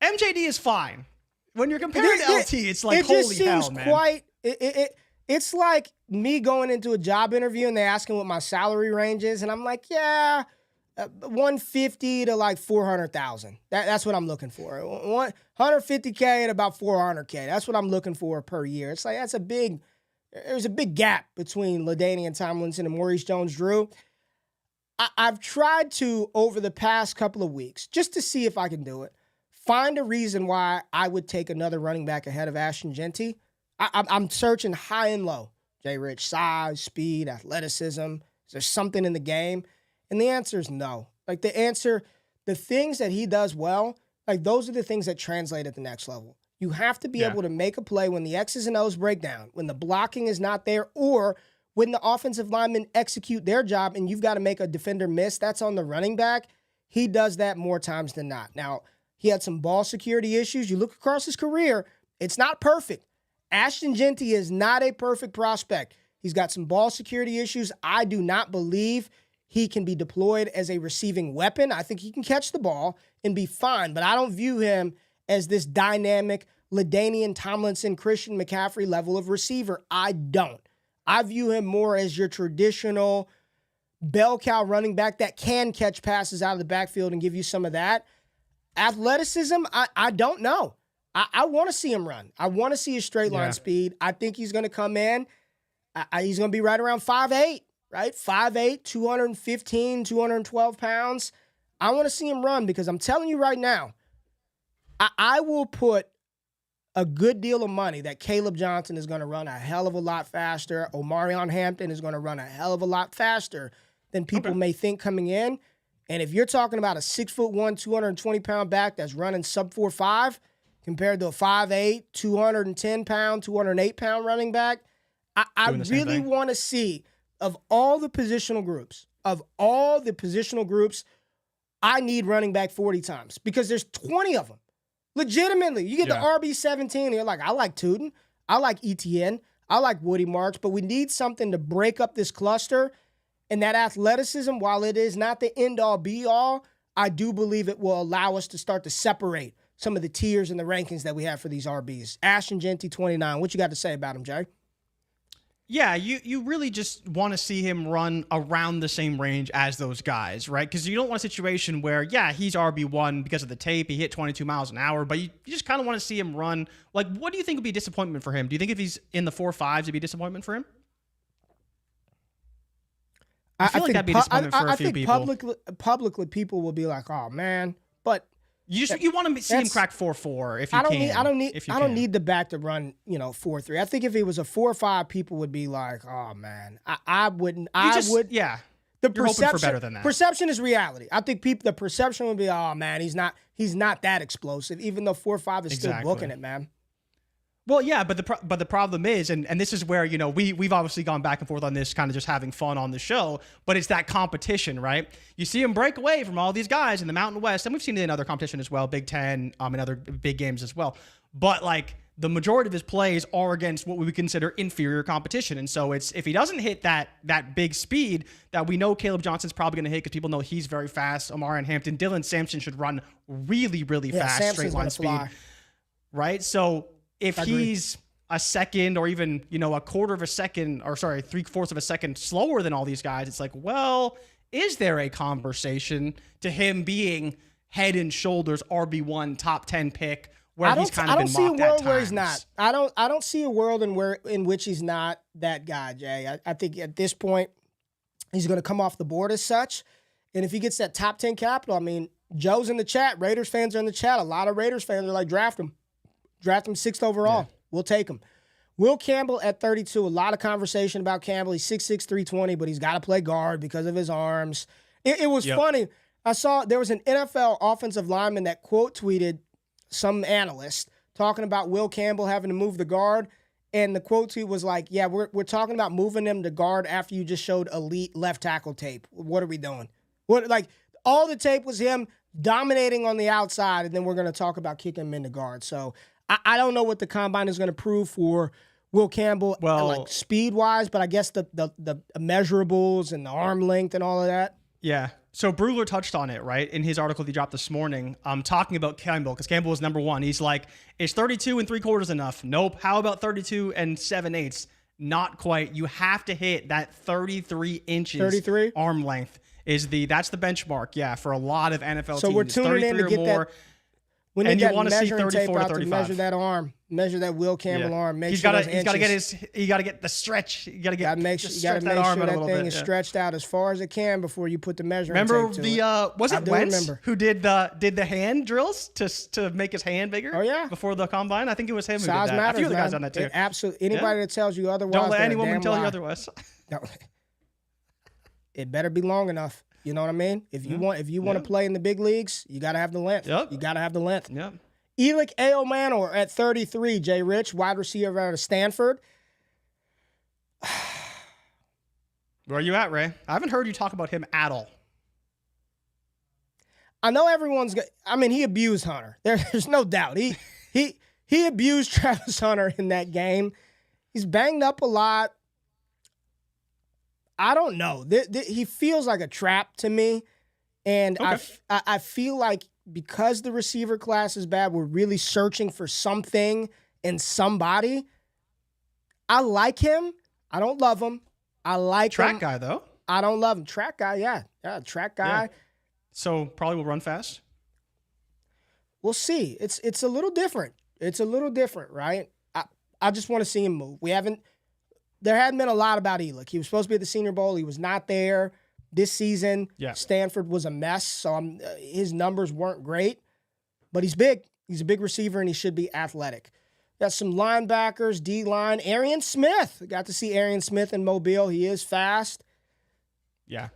MJD is fine. When you're comparing to LT, it's like, holy hell, man. It's like me going into a job interview and they asking what my salary range is, and I'm like, 150 to like 400,000. That's what I'm looking for. 150K at about 400K. That's what I'm looking for per year. It's like there's a big gap between LaDainian Tomlinson and Maurice Jones-Drew. I've tried to, over the past couple of weeks, just to see if I can do it, find a reason why I would take another running back ahead of Ashton Genty. I'm searching high and low. JRich, size, speed, athleticism. Is there something in the game? And the answer is no. Like the things that he does well, like those are the things that translate at the next level. You have to be able to make a play when the X's and O's break down, when the blocking is not there, or when the offensive linemen execute their job and you've got to make a defender miss. That's on the running back. He does that more times than not. Now, he had some ball security issues. You look across his career, it's not perfect. Ashton Genty is not a perfect prospect. He's got some ball security issues. I do not believe he can be deployed as a receiving weapon. I think he can catch the ball and be fine, but I don't view him as this dynamic LaDainian Tomlinson, Christian McCaffrey level of receiver. I don't. I view him more as your traditional bell cow running back that can catch passes out of the backfield and give you some of that. Athleticism, I don't know. I want to see him run. I want to see his straight line speed. I think he's going to come in. He's going to be right around 5'8", right? 5'8", 215, 212 pounds. I want to see him run because I'm telling you right now, I will put a good deal of money that Caleb Johnson is going to run a hell of a lot faster. Omarion Hampton is going to run a hell of a lot faster than people may think coming in. And if you're talking about a 6'1", 220-pound back that's running sub 4.5 compared to a 5'8", 210-pound, 208-pound running back, I really want to see, of all the positional groups, I need running back 40 times because there's 20 of them. Legitimately, you get the RB17, and you're like, I like Tootin, I like Etienne, I like Woody Marks, but we need something to break up this cluster. And that athleticism, while it is not the end-all, be-all, I do believe it will allow us to start to separate some of the tiers and the rankings that we have for these RBs. Ashton Genty, 29. What you got to say about him, Jay? Yeah, you really just want to see him run around the same range as those guys, right? Because you don't want a situation where, he's RB1 because of the tape. He hit 22 miles an hour, but you just kind of want to see him run. Like, what do you think would be a disappointment for him? Do you think if he's in the 4.5s, it'd be a disappointment for him? I feel like that'd be a disappointment for a few people. Publicly, people will be like, oh, man. But you want to see him crack 4.4 if you can. I don't need the back to run, 4.3. I think if he was a 4.5, people would be like, "Oh man, I wouldn't." Yeah. The You're hoping for better than that. Perception is reality. I think the perception would be, "Oh man, he's not that explosive," even though 4.5 is still booking it, man. Well, yeah, but the problem is, and this is where, we've obviously gone back and forth on this, kind of just having fun on the show, but it's that competition, right? You see him break away from all these guys in the Mountain West, and we've seen it in other competition as well, Big Ten, and other big games as well. But like the majority of his plays are against what we would consider inferior competition, and so if he doesn't hit that big speed that we know Caleb Johnson's probably going to hit because people know he's very fast, Omarion Hampton, Dylan Sampson should run really, really fast straight line speed, fly. Right? So if he's a second or even, a quarter of a second, or sorry, 3/4 of a second slower than all these guys, it's like, well, is there a conversation to him being head and shoulders RB1 top 10 pick where he's kind of been mocked at times? I don't see a world where he's not. I don't see a world in which he's not that guy, Jay. I think at this point, he's going to come off the board as such. And if he gets that top 10 capital, I mean, Joe's in the chat. Raiders fans are in the chat. A lot of Raiders fans are like, draft him. Draft him 6th overall. Yeah. We'll take him. Will Campbell at 32. A lot of conversation about Campbell. He's 6'6", 320, but he's got to play guard because of his arms. It was funny. I saw there was an NFL offensive lineman that quote tweeted some analyst talking about Will Campbell having to move the guard. And the quote tweet was like, yeah, we're talking about moving him to guard after you just showed elite left tackle tape. What are we doing? All the tape was him dominating on the outside, and then we're going to talk about kicking him into guard. So I don't know what the combine is going to prove for Will Campbell, speed-wise, but I guess the measurables and the arm length and all of that. Yeah. So Brugler touched on it, right, in his article he dropped this morning, talking about Campbell, because Campbell was number one. He's like, is 32 3/4 enough? Nope. How about 32 7/8? Not quite. You have to hit that 33 inches 33? Arm length. That's the benchmark, for a lot of NFL teams. So we're tuning in to get more. We need And you that wanna see measuring tape 34 to out to 35. measure that arm, measure that Will Campbell arm. Make He's sure got those to get inches- you got to get the stretch. You got to get make just sure, stretch that arm out a little thing bit. is Yeah. stretched out as far as it can before you put the measuring Remember tape to the it. was I it do Wentz remember. who did the hand drills to make his hand bigger? Oh, yeah. Before the combine, I think it was him who did Size that. matters, a few other guys man. on that too. It absolutely. Anybody that tells you otherwise, Don't let they're any a woman damn tell you lie. otherwise. No. It better be long enough. You know what I mean? If you want to play in the big leagues, you got to have the length. Yep. You got to have the length. Yep. Elick Aomanor at 33, JRich, wide receiver out of Stanford. Where are you at, Ray? I haven't heard you talk about him at all. I know everyone's. I mean, he abused Hunter. There's no doubt. He abused Travis Hunter in that game. He's banged up a lot. I don't know. He feels like a trap to me, and Okay. I feel like because the receiver class is bad, we're really searching for something and somebody. I like him. I don't love him. I like Track him. guy though. I don't love him. Track guy, yeah, track guy. Yeah. So probably will run fast. We'll see. It's a little different. It's a little different, right? I just want to see him move. There hadn't been a lot about Elick. He was supposed to be at the Senior Bowl. He was not there this season. Yeah. Stanford was a mess, so his numbers weren't great. But he's big. He's a big receiver, and he should be athletic. Got some linebackers, D-line. Arian Smith. Got to see Arian Smith in Mobile. He is fast. Yeah.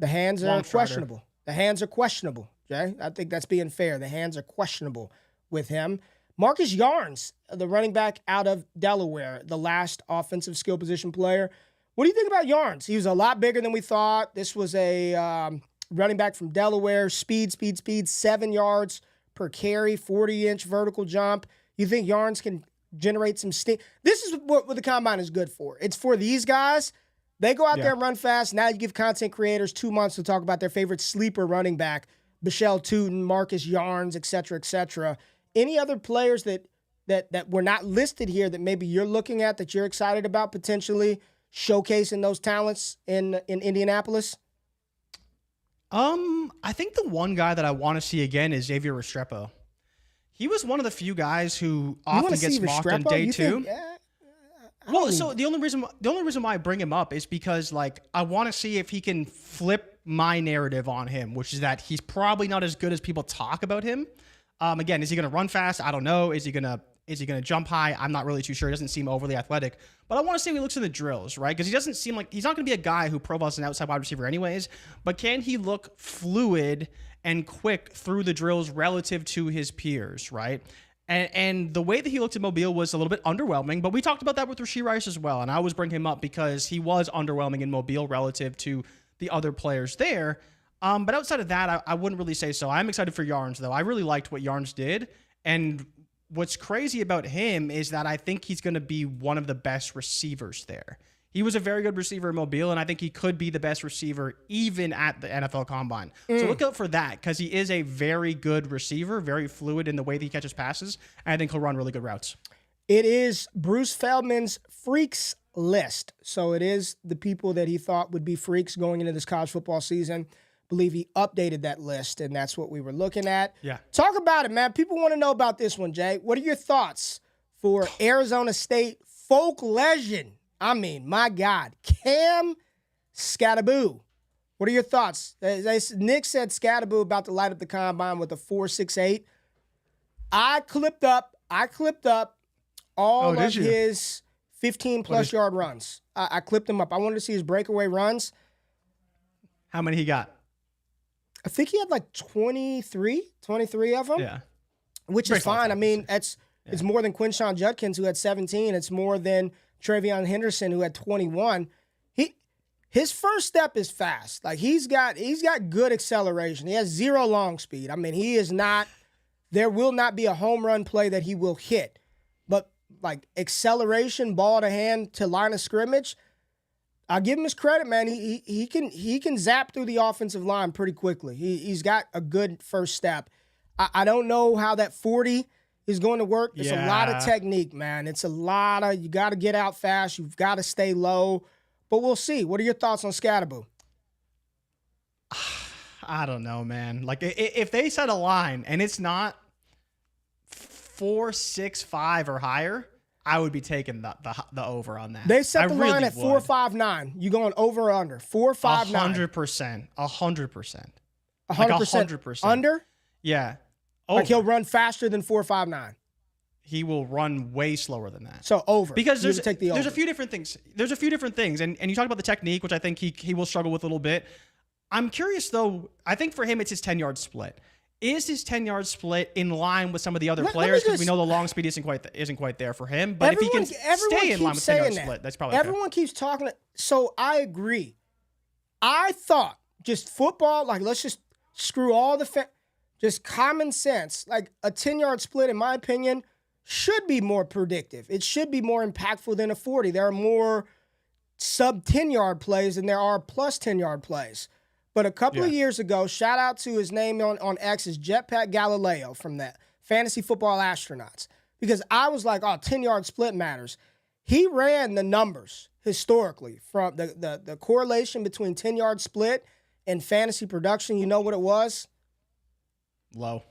The hands Long are strider. questionable. The hands are questionable, Jay. I think that's being fair. The hands are questionable with him. Marcus Yarns, the running back out of Delaware, the last offensive skill position player. What do you think about Yarns? He was a lot bigger than we thought. This was a running back from Delaware. Speed, 7 yards per carry, 40-inch vertical jump. You think Yarns can generate some steam? This is what the combine is good for. It's for these guys. They go out there and run fast. Now you give content creators 2 months to talk about their favorite sleeper running back, Bichelle Tootin, Marcus Yarns, et cetera, et cetera. Any other players that were not listed here that maybe you're looking at that you're excited about potentially showcasing those talents in Indianapolis? I think the one guy that I want to see again is Xavier Restrepo. He was one of the few guys who often gets mocked on day two. Well, so the only reason why I bring him up is because like I want to see if he can flip my narrative on him, which is that he's probably not as good as people talk about him. Again, is he going to run fast? I don't know. Is he going to jump high? I'm not really too sure. He doesn't seem overly athletic, but I want to see if he looks in the drills, right? Because he doesn't seem like he's not going to be a guy who profiles as an outside wide receiver anyways, but can he look fluid and quick through the drills relative to his peers, right? And the way that he looked at Mobile was a little bit underwhelming, but we talked about that with Rashee Rice as well. And I always bring him up because he was underwhelming in Mobile relative to the other players there. But outside of that, I wouldn't really say so. I'm excited for Yarns, though. I really liked what Yarns did. And what's crazy about him is that I think he's going to be one of the best receivers there. He was a very good receiver in Mobile, and I think he could be the best receiver even at the NFL Combine. So look out for that because he is a very good receiver, very fluid in the way that he catches passes, and I think he'll run really good routes. It is Bruce Feldman's freaks list. So it is the people that he thought would be freaks going into this college football season. I believe he updated that list, and that's what we were looking at. Yeah. Talk about it, man. People want to know about this one, Jay. What are your thoughts for Arizona State folk legend? I mean, my God, Cam Skattebo. What are your thoughts? Nick said Skattebo about to light up the combine with a 4.68. I clipped up all of his 15-plus yard runs. I clipped them up. I wanted to see his breakaway runs. How many he got? I think he had like 23 of them. Yeah. Which is fine. I mean, it's more than Quinshon Judkins, who had 17. It's more than Travion Henderson, who had 21. His first step is fast. Like he's got good acceleration. He has zero long speed. I mean, he is not. There will not be a home run play that he will hit, but like acceleration, ball to hand to line of scrimmage. I'll give him his credit, man. He can zap through the offensive line pretty quickly. He's got a good first step. I don't know how that 40 is going to work. It's a lot of technique, man. It's a lot of, you got to get out fast. You've got to stay low. But we'll see. What are your thoughts on Skattebo? I don't know, man. Like if they set a line and it's not 4.65 or higher, I would be taking the over on that. They set the line really at 4.59. You going over or under? 4.59. 100%. 100%. 100% under? Yeah. Over. Like he'll run faster than 4.59. He will run way slower than that. So over. Because there's a few different things. There's a few different things. And you talk about the technique, which I think he will struggle with a little bit. I'm curious, though. I think for him, it's his 10-yard split. Is his 10-yard split in line with some of the other players? Because we know the long speed isn't quite there for him. But if he can stay in line with 10-yard split, that's probably everyone keeps talking. So I agree. I thought just football, like let's just screw all the just common sense. Like a 10-yard split, in my opinion, should be more predictive. It should be more impactful than a 40. There are more sub 10-yard plays than there are plus 10-yard plays. But a couple of years ago, shout out to his name on X is Jetpack Galileo from that Fantasy Football Astronauts. Because I was like, 10-yard split matters. He ran the numbers historically from the correlation between 10-yard split and fantasy production. You know what it was? Low.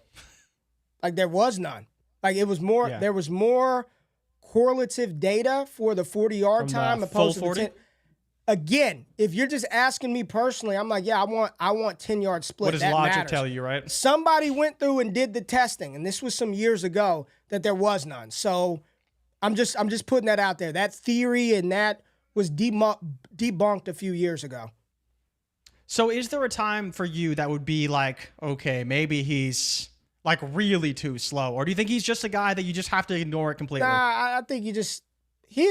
Like there was none. Like it was more, there was more correlative data for the 40-yard time opposed to the 10. Again, if you're just asking me personally, I'm like, I want 10-yard split. What does that logic matters. tell you, right? Somebody went through and did the testing, and this was some years ago that there was none. So I'm just putting that out there. That theory and that was debunked a few years ago. So is there a time for you that would be like, okay, maybe he's like really too slow, or do you think he's just a guy that you just have to ignore it completely? Nah, I think he is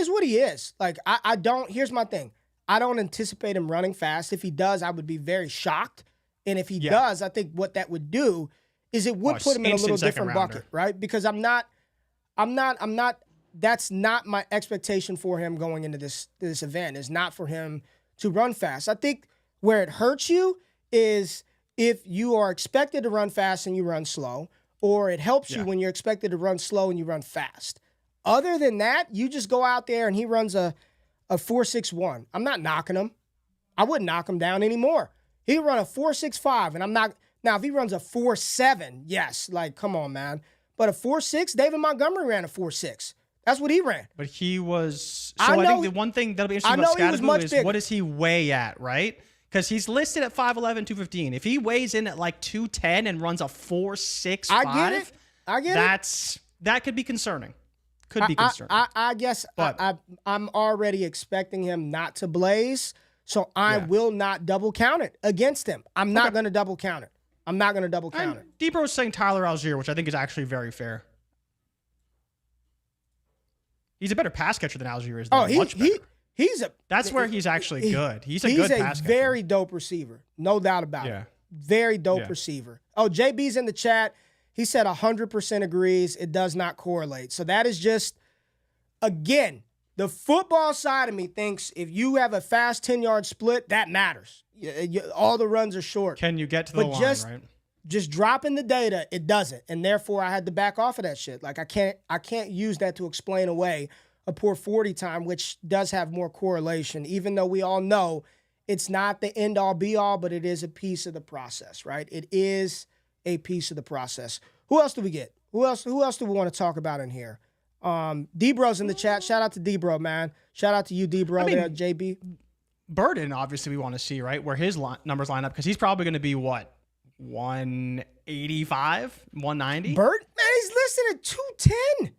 what he is. Like I don't. Here's my thing. I don't anticipate him running fast. If he does, I would be very shocked. And if he does, I think what that would do is it would put him in a little different bucket, right? Because I'm not, that's not my expectation for him going into this event, is not for him to run fast. I think where it hurts you is if you are expected to run fast and you run slow, or it helps you when you're expected to run slow and you run fast. Other than that, you just go out there and he runs a 4.61. I'm not knocking him. I wouldn't knock him down anymore. He'd run a 4.65, and I'm not. Now, if he runs a 4.7, yes, like, come on, man. But a 4.6, David Montgomery ran a 4.6. That's what he ran. But he was. So I think the one thing that'll be interesting about Scattergood is what does he weigh at, right? Because he's listed at 5'11", 215. If he weighs in at like 210 and runs a 4.65, I get it. That could be concerning. Could be concerning. I guess I'm already expecting him not to blaze, so I will not double count it against him. I'm not going to double count it. I'm not going to double count it. Debro's saying Tyler Algier, which I think is actually very fair. He's a better pass catcher than Algier is. Much better. That's where he's actually good. He's a good pass catcher. Very dope receiver, no doubt about it. Very dope receiver. Oh, JB's in the chat. He said 100% agrees. It does not correlate. So that is just, again, the football side of me thinks if you have a fast 10-yard split, that matters. All the runs are short. Can you get to the line, right? Just dropping the data, it doesn't. And therefore, I had to back off of that shit. Like, I can't use that to explain away a poor 40 time, which does have more correlation, even though we all know it's not the end-all, be-all, but it is a piece of the process, right? It is a piece of the process. Who else do we get? Who else do we want to talk about in here? D-Bro's in the chat. Shout out to D-Bro, man. Shout out to you, D-Bro, there, JB. Burden, obviously, we want to see, right, where his numbers line up, because he's probably going to be, what, 185, 190? Burden? Man, he's listed at 210.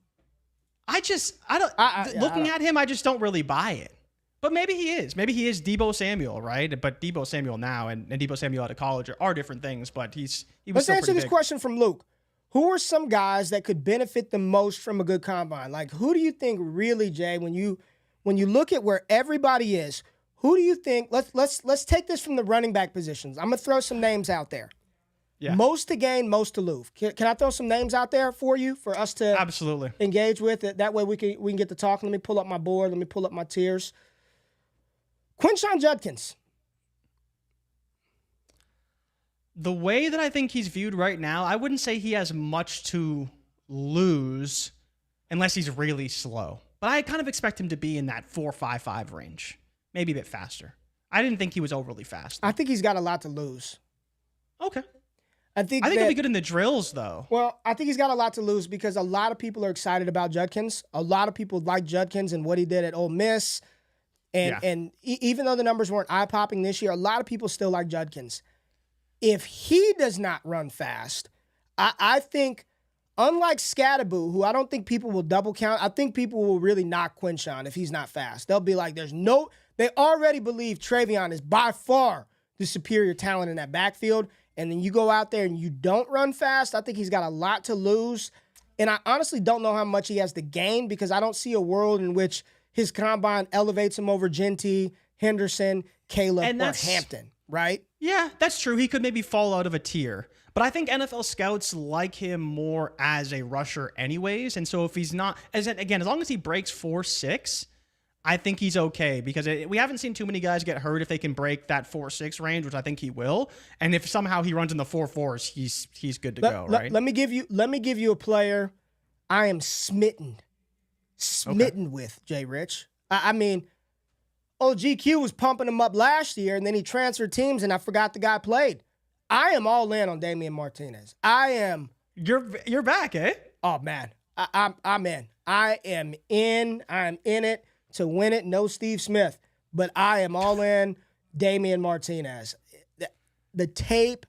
Looking at him, I just don't really buy it. But maybe he is. Maybe he is Deebo Samuel, right? But Deebo Samuel now and Deebo Samuel out of college are different things. But he was Let's still answer pretty this big. question from Luke. Who are some guys that could benefit the most from a good combine? Like, who do you think really, Jay, when you look at where everybody is, who do you think? Let's take this from the running back positions. I'm gonna throw some names out there. Yeah. Most to gain, most to lose. Can I throw some names out there for you for us to absolutely engage with? That way we can get to talking. Let me pull up my board. Let me pull up my tiers. Quinshon Judkins. The way that I think he's viewed right now, I wouldn't say he has much to lose unless he's really slow. But I kind of expect him to be in that 4.55 range, maybe a bit faster. I didn't think he was overly fast, though. I think he's got a lot to lose. Okay. I think he'll be good in the drills, though. Well, I think he's got a lot to lose because a lot of people are excited about Judkins. A lot of people like Judkins and what he did at Ole Miss. And even though the numbers weren't eye-popping this year, a lot of people still like Judkins. If he does not run fast, I think, unlike Scatterboo, who I don't think people will double count, I think people will really knock Quinshon if he's not fast. They'll be like, they already believe Travion is by far the superior talent in that backfield. And then you go out there and you don't run fast, I think he's got a lot to lose. And I honestly don't know how much he has to gain because I don't see a world in which his combine elevates him over Genty, Henderson, Caleb, or Hampton, right? Yeah, that's true. He could maybe fall out of a tier. But I think NFL scouts like him more as a rusher anyways. And so if he's not, as long as he breaks 4.6, I think he's okay because we haven't seen too many guys get hurt if they can break that 4.6 range, which I think he will. And if somehow he runs in the 4.4s, he's good to go, right? Let me give you a player I am smitten with, JRich. I mean, GQ was pumping him up last year, and then he transferred teams, and I forgot the guy played. I am all in on Damian Martinez. I am. You're back, eh? Oh man, I'm in. I am in. I'm in it to win it. No Steve Smith, but I am all in Damian Martinez. The tape,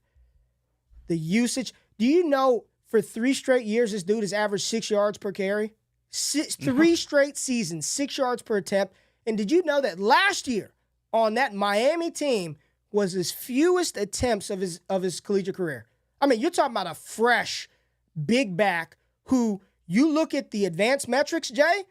the usage. Do you know for 3 straight years this dude has averaged 6 yards per carry? 3 straight seasons, 6 yards per attempt. And did you know that last year on that Miami team was his fewest attempts of his collegiate career? I mean, you're talking about a fresh big back who you look at the advanced metrics, Jay,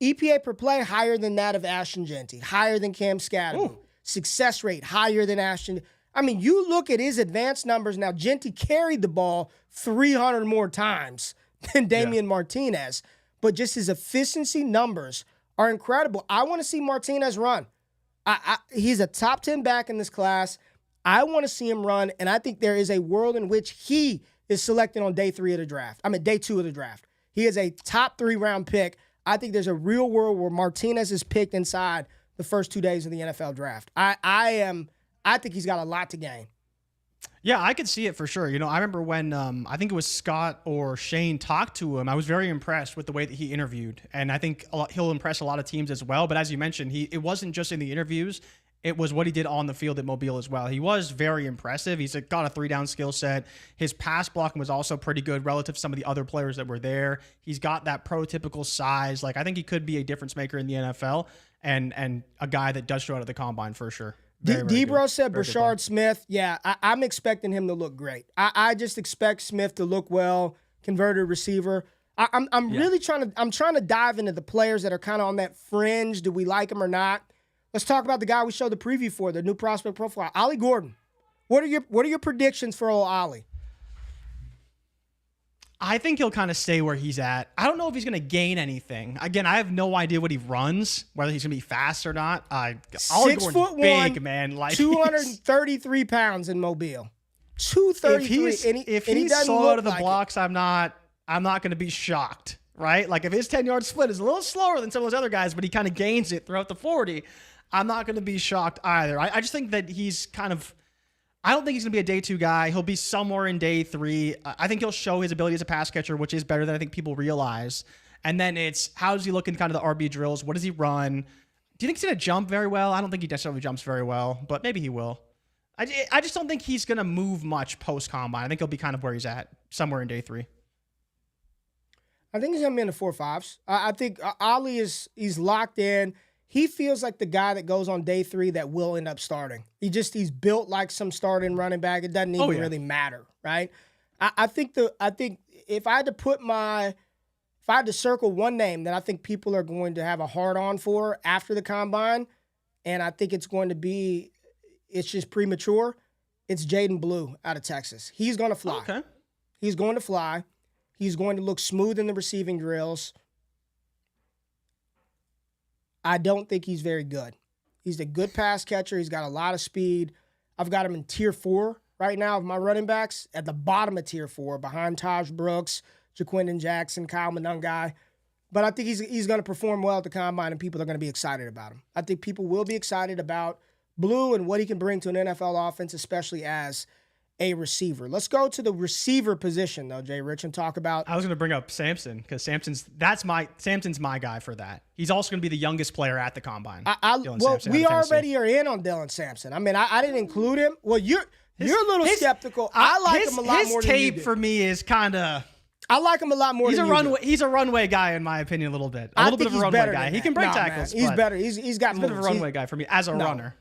EPA per play higher than that of Ashton Genty, higher than Cam Scattergood, success rate higher than Ashton. I mean, you look at his advanced numbers. Now, Genty carried the ball 300 more times than Damian Martinez, but just his efficiency numbers are incredible. I want to see Martinez run. He's a top 10 back in this class. I want to see him run, and I think there is a world in which he is selected on day 2 of the draft. He is a top 3 round pick. I think there's a real world where Martinez is picked inside the first 2 days of the NFL draft. I think he's got a lot to gain. Yeah, I could see it for sure. You know, I remember when I think it was Scott or Shane talked to him, I was very impressed with the way that he interviewed. And I think he'll impress a lot of teams as well. But as you mentioned, it wasn't just in the interviews. It was what he did on the field at Mobile as well. He was very impressive. He's got a 3-down skill set. His pass blocking was also pretty good relative to some of the other players that were there. He's got that prototypical size. Like, I think he could be a difference maker in the NFL and a guy that does show out at the combine for sure. Debro said Brashard Smith. Yeah, I'm expecting him to look great. I just expect Smith to look well, converted receiver. I'm really trying to dive into the players that are kind of on that fringe. Do we like him or not? Let's talk about the guy we showed the preview for, the new prospect profile, Ollie Gordon. What are your predictions for old Ollie? I think he'll kind of stay where he's at. I don't know if he's going to gain anything. Again, I have no idea what he runs, whether he's going to be fast or not. 6'1", big, man. Like 233 pounds in Mobile. 233. If he's slow out of the blocks, I'm not going to be shocked, right? Like if his 10-yard split is a little slower than some of those other guys, but he kind of gains it throughout the 40, I'm not going to be shocked either. I just think that he's kind of... I don't think he's going to be a day 2 guy. He'll be somewhere in day 3. I think he'll show his ability as a pass catcher, which is better than I think people realize. And then it's how does he look in kind of the RB drills? What does he run? Do you think he's going to jump very well? I don't think he necessarily jumps very well, but maybe he will. I just don't think he's going to move much post-combine. I think he'll be kind of where he's at, somewhere in day 3. I think he's going to be in the 4.5s. I think Ollie he's locked in. He feels like the guy that goes on day 3 that will end up starting. He's built like some starting running back. It doesn't even really matter, right? I think if I had to circle one name that I think people are going to have a hard on for after the combine, and I think it's just premature, it's Jaden Blue out of Texas. He's going to fly. Okay. He's going to fly. He's going to look smooth in the receiving drills. I don't think he's very good. He's a good pass catcher. He's got a lot of speed. I've got him in tier 4 right now of my running backs, at the bottom of tier 4, behind Taj Brooks, Jaquindon Jackson, Kyle Monungai. But I think he's going to perform well at the combine, and people are going to be excited about him. I think people will be excited about Blue and what he can bring to an NFL offense, especially as a receiver. Let's go to the receiver position, though, JRich, and talk about. I was going to bring up Sampson because Sampson's my guy for that. He's also going to be the youngest player at the combine. We already are in on Dylan Sampson. I mean, I didn't include him. Well, you're a little skeptical. I like him a lot more than you do. His tape for me is kind of. I like him a lot more than you do. He's a runway guy, in my opinion, a little bit. A little bit of a runway guy. He can break tackles. Man. He's better. He's got a bit of a runway guy for me as a runner.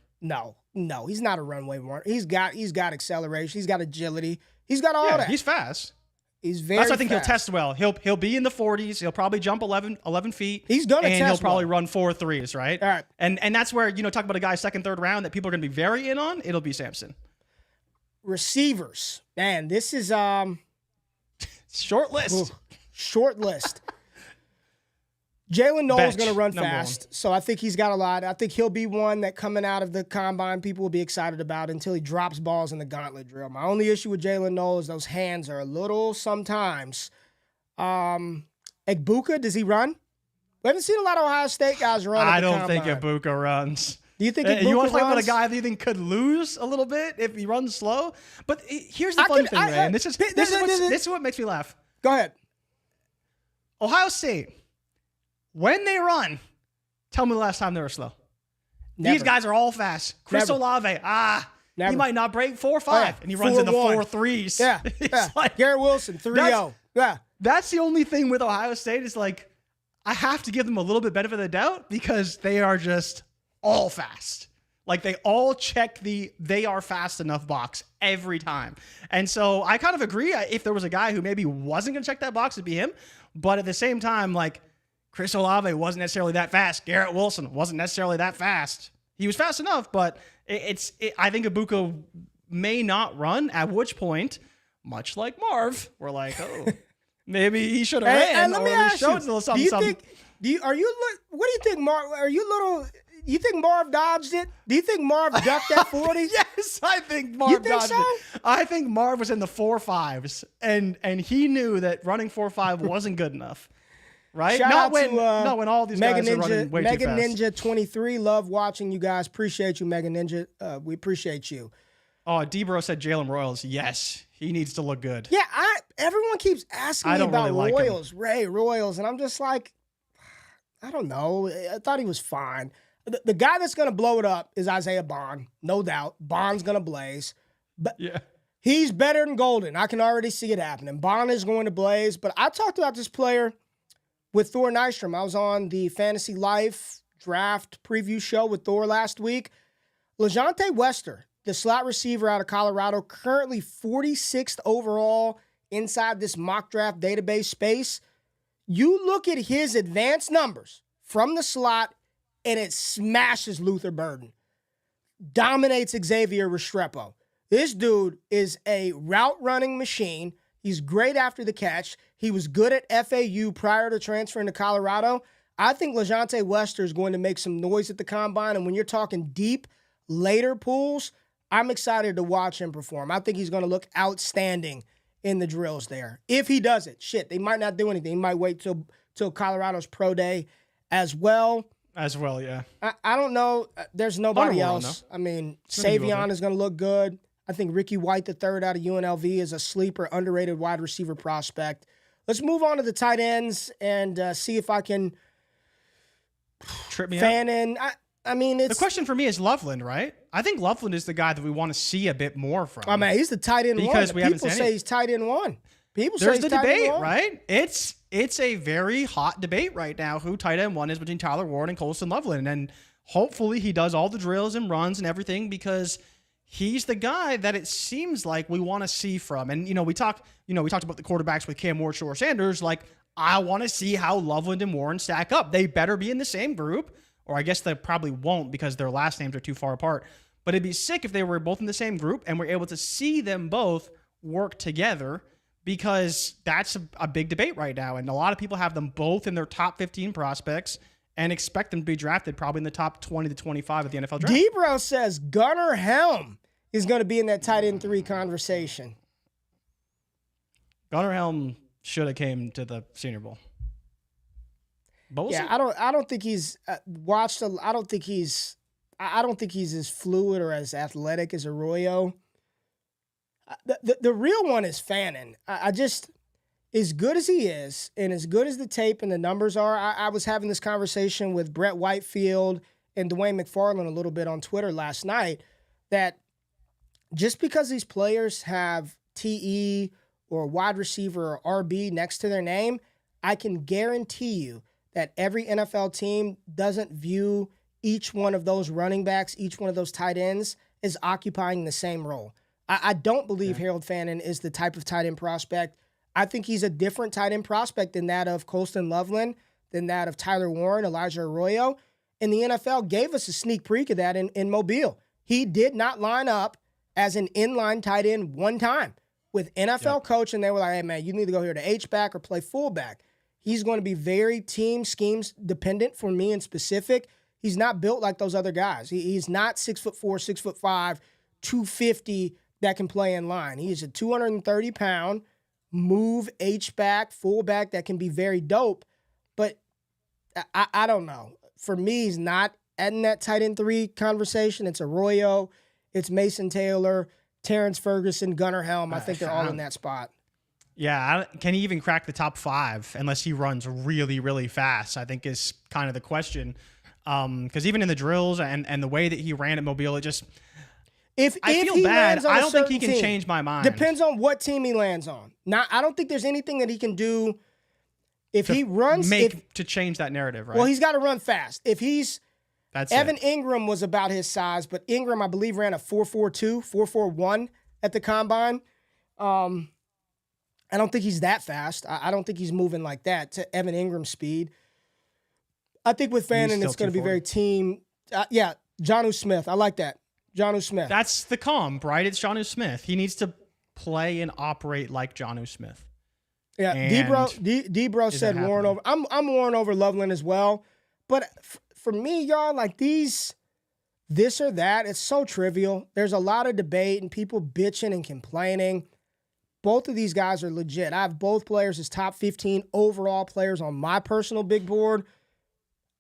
No, he's not a runway runner. He's got acceleration. He's got agility. He's got all that. He's fast. He's very That's why I think fast. he'll test well. He'll be in the 40s. He'll probably jump 11 feet. He's going to test and he'll probably well. run 4 3s, right? All right. And that's where, talk about a guy second, third round that people are going to be very in on. It'll be Sampson. Receivers. Man, this is short list. Short list. Jalen Noel's going to run fast, so I think he's got a lot. I think he'll be one that coming out of the combine people will be excited about until he drops balls in the gauntlet drill. My only issue with Jalen Noel is those hands are a little sometimes. Egbuka, does he run? We haven't seen a lot of Ohio State guys run. I don't think Egbuka runs. Do you think Egbuka you want to talk runs? about a guy that you think could lose a little bit if he runs slow? But here's the funny thing, Ray, and this is what makes me laugh. Go ahead. Ohio State. When they run, tell me the last time they were slow. Never. These guys are all fast. Chris Olave, he might not break 4.5, and he runs in the 4 3s. Yeah. Like, Garrett Wilson, 3-0. Yeah. That's the only thing with Ohio State is like, I have to give them a little bit benefit of the doubt because they are just all fast. Like they all check they are fast enough box every time. And so I kind of agree. If there was a guy who maybe wasn't going to check that box, it'd be him. But at the same time, like, Chris Olave wasn't necessarily that fast. Garrett Wilson wasn't necessarily that fast. He was fast enough, but I think Egbuka may not run, at which point, much like Marv, we're like, oh, maybe he should have ran or at least showed a little something. What do you think, Marv? You think Marv dodged it? Do you think Marv ducked that 40? Yes, I think Marv dodged it. I think Marv was in the 4.5s, and he knew that running 4.5 wasn't good enough. Right? Not when all these Mega guys are running way Mega too fast. Ninja 23, love watching you guys. Appreciate you, Mega Ninja. We appreciate you. Oh, Debro said Jalen Royals. Yes, he needs to look good. Yeah, everyone keeps asking me about really Royals, Ray Royals, and I'm just like, I don't know. I thought he was fine. The guy that's going to blow it up is Isaiah Bond, no doubt. Bond's going to blaze. But yeah. He's better than Golden. I can already see it happening. Bond is going to blaze. But I talked about this player with Thor Nystrom. I was on the Fantasy Life draft preview show with Thor last week. LeJontay Wester, the slot receiver out of Colorado, currently 46th overall inside this mock draft database space. You look at his advanced numbers from the slot, and it smashes Luther Burden. Dominates Xavier Restrepo. This dude is a route-running machine. He's great after the catch. He was good at FAU prior to transferring to Colorado. I think LeJontay Wester is going to make some noise at the combine. And when you're talking deep, later pools, I'm excited to watch him perform. I think he's going to look outstanding in the drills there. If he does it, they might not do anything. He might wait till Colorado's pro day as well. Yeah. I don't know. There's nobody Honorable else. I mean, Savion is going to look good. I think Ricky White III out of UNLV is a sleeper, underrated wide receiver prospect. Let's move on to the tight ends and see if I can trip me fan in. I mean, the question for me is Loveland, right? I think Loveland is the guy that we want to see a bit more from. I mean, he's the tight end because one. People say he's tight end one. There's the debate, right? It's a very hot debate right now who tight end one is between Tyler Ward and Colston Loveland. And hopefully he does all the drills and runs and everything because he's the guy that it seems like we want to see from. And, we talked about the quarterbacks with Cam Ward, Shedeur Sanders. Like, I want to see how Loveland and Warren stack up. They better be in the same group, or I guess they probably won't because their last names are too far apart. But it'd be sick if they were both in the same group and we're able to see them both work together because that's a big debate right now. And a lot of people have them both in their top 15 prospects and expect them to be drafted probably in the top 20 to 25 of the NFL draft. Debro says Gunnar Helm is going to be in that tight end 3 conversation. Gunnar Helm should have came to the Senior Bowl. But we'll see. I don't think he's watched. I don't think he's as fluid or as athletic as Arroyo. The real one is Fannin. I just, as good as he is, and as good as the tape and the numbers are, I was having this conversation with Brett Whitefield and Dwayne McFarland a little bit on Twitter last night, that just because these players have TE or wide receiver or RB next to their name, I can guarantee you that every NFL team doesn't view each one of those running backs, each one of those tight ends, as occupying the same role. I don't believe Harold Fannin is the type of tight end prospect. I think he's a different tight end prospect than that of Colston Loveland, than that of Tyler Warren, Elijah Arroyo. And the NFL gave us a sneak peek of that in Mobile. He did not line up as an inline tight end one time with NFL coach, and they were like, hey, man, you need to go here to H-back or play fullback. He's going to be very team schemes dependent for me in specific. He's not built like those other guys. He's not 6'4", 6'5", 250 that can play in line. He's a 230-pound move H-back, fullback that can be very dope. But I don't know. For me, he's not in that tight end 3 conversation. It's Arroyo, it's Mason Taylor, Terrence Ferguson, Gunnar Helm. I think they're all in that spot. Yeah, can he even crack the top 5 unless he runs really, really fast, I think is kind of the question. Because even in the drills and the way that he ran at Mobile, it just... I feel bad. I don't think he can change my mind. Depends on what team he lands on. Now, I don't think there's anything that he can do if he runs... to change that narrative, right? Well, he's got to run fast. If he's... That's Evan Ingram was about his size, but Ingram, I believe, ran a 4.42, 4.41 at the combine. I don't think he's that fast. I don't think he's moving like that to Evan Ingram's speed. I think with Fannin, it's going to be very team... Jonnu Smith. I like that. Jonnu Smith. That's the comp, right? It's Jonnu Smith. He needs to play and operate like Jonnu Smith. Yeah, Debro said Warren over. I'm Warren over Loveland as well. But for me, y'all, like this or that, it's so trivial. There's a lot of debate and people bitching and complaining. Both of these guys are legit. I have both players as top 15 overall players on my personal big board.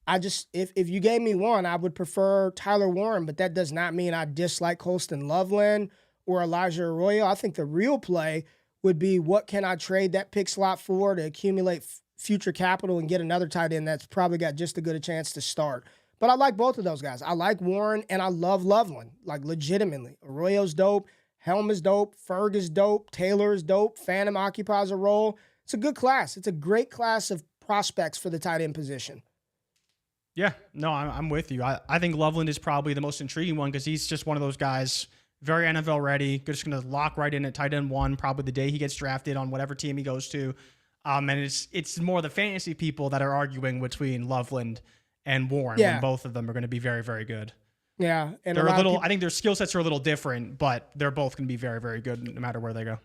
If you gave me one, I would prefer Tyler Warren, but that does not mean I dislike Colston Loveland or Elijah Arroyo. I think the real play would be, what can I trade that pick slot for to accumulate future capital and get another tight end that's probably got just as good a chance to start. But I like both of those guys. I like Warren and I love Loveland, like legitimately. Arroyo's dope. Helm is dope. Ferg is dope. Taylor is dope. Phantom occupies a role. It's a good class. It's a great class of prospects for the tight end position. Yeah, no, I'm with you. I think Loveland is probably the most intriguing one because he's just one of those guys, very NFL ready, just going to lock right in at tight end 1, probably the day he gets drafted on whatever team he goes to. And it's more the fantasy people that are arguing between Loveland and Warren, when both of them are going to be very, very good. Yeah, and they're I think their skill sets are a little different, but they're both going to be very, very good no matter where they go.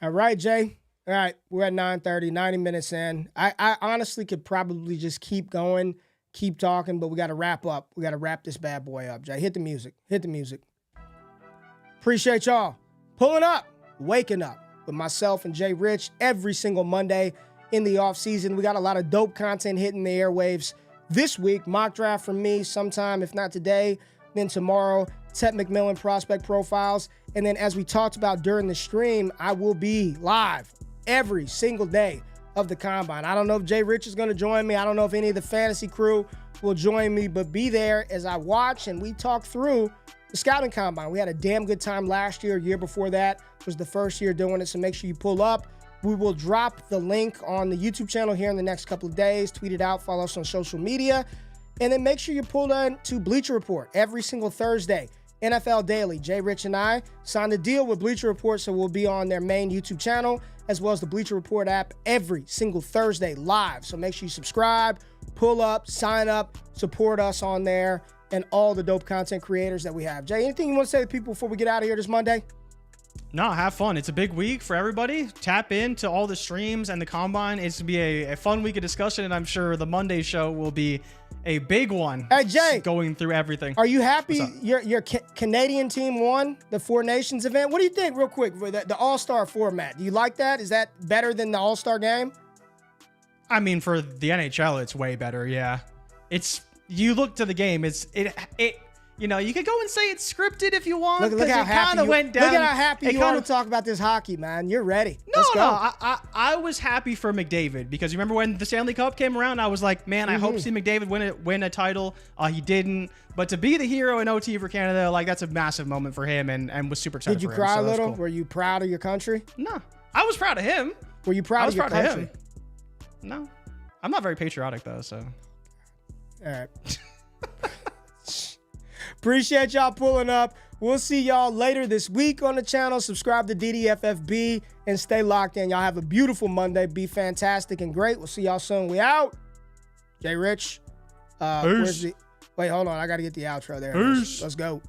All right, Jay. All right, we're at 9:30, 90 minutes in. I honestly could probably just keep going, keep talking, but we got to wrap up. We got to wrap this bad boy up, Jay. Hit the music. Hit the music. Appreciate y'all pulling up, waking up with myself and JRich every single Monday in the off season. We got a lot of dope content hitting the airwaves this week. Mock draft from me sometime, if not today, then tomorrow. Ted McMillan prospect profiles. And then as we talked about during the stream, I will be live every single day of the combine. I don't know if JRich is going to join me. I don't know if any of the fantasy crew will join me, but be there as I watch and we talk through the scouting combine. We had a damn good time last year before that was the first year doing it, so make sure you pull up. We will drop the link on the YouTube channel here in the next couple of days. Tweet it out, follow us on social media, and then make sure you pull in to Bleacher Report every single Thursday. NFL Daily. JRich and I signed a deal with Bleacher Report, so we'll be on their main YouTube channel as well as the Bleacher Report app every single Thursday live. So make sure you subscribe, pull up, sign up, support us on there, and all the dope content creators that we have. Jay, anything you want to say to people before we get out of here this Monday? No, have fun. It's a big week for everybody. Tap into all the streams and the combine. It's going to be a fun week of discussion, and I'm sure the Monday show will be a big one. Hey, Jay, going through everything. Are you happy your Canadian team won the Four Nations event? What do you think, real quick, for the All-Star format? Do you like that? Is that better than the All-Star game? I mean, for the NHL, it's way better, yeah. You look to the game, You know, you could go and say it's scripted if you want. Look how it happy kind of you went down. Look at how happy you are to talk about this hockey, man. You're ready. Let's go. I was happy for McDavid because you remember when the Stanley Cup came around, I was like, man, I hope to see McDavid win a title. He didn't, but to be the hero in OT for Canada, like that's a massive moment for him, and was super excited. Did you for cry him, a little? Cool. Were you proud of your country? No, I was proud of him. Were you proud of your country? Of him. No, I'm not very patriotic though, so. All right. Appreciate y'all pulling up. We'll see y'all later this week on the channel. Subscribe to DDFFB and stay locked in. Y'all have a beautiful Monday. Be fantastic and great. We'll see y'all soon. We out. JRich. Wait, hold on. I got to get the outro there. Peace. Let's go.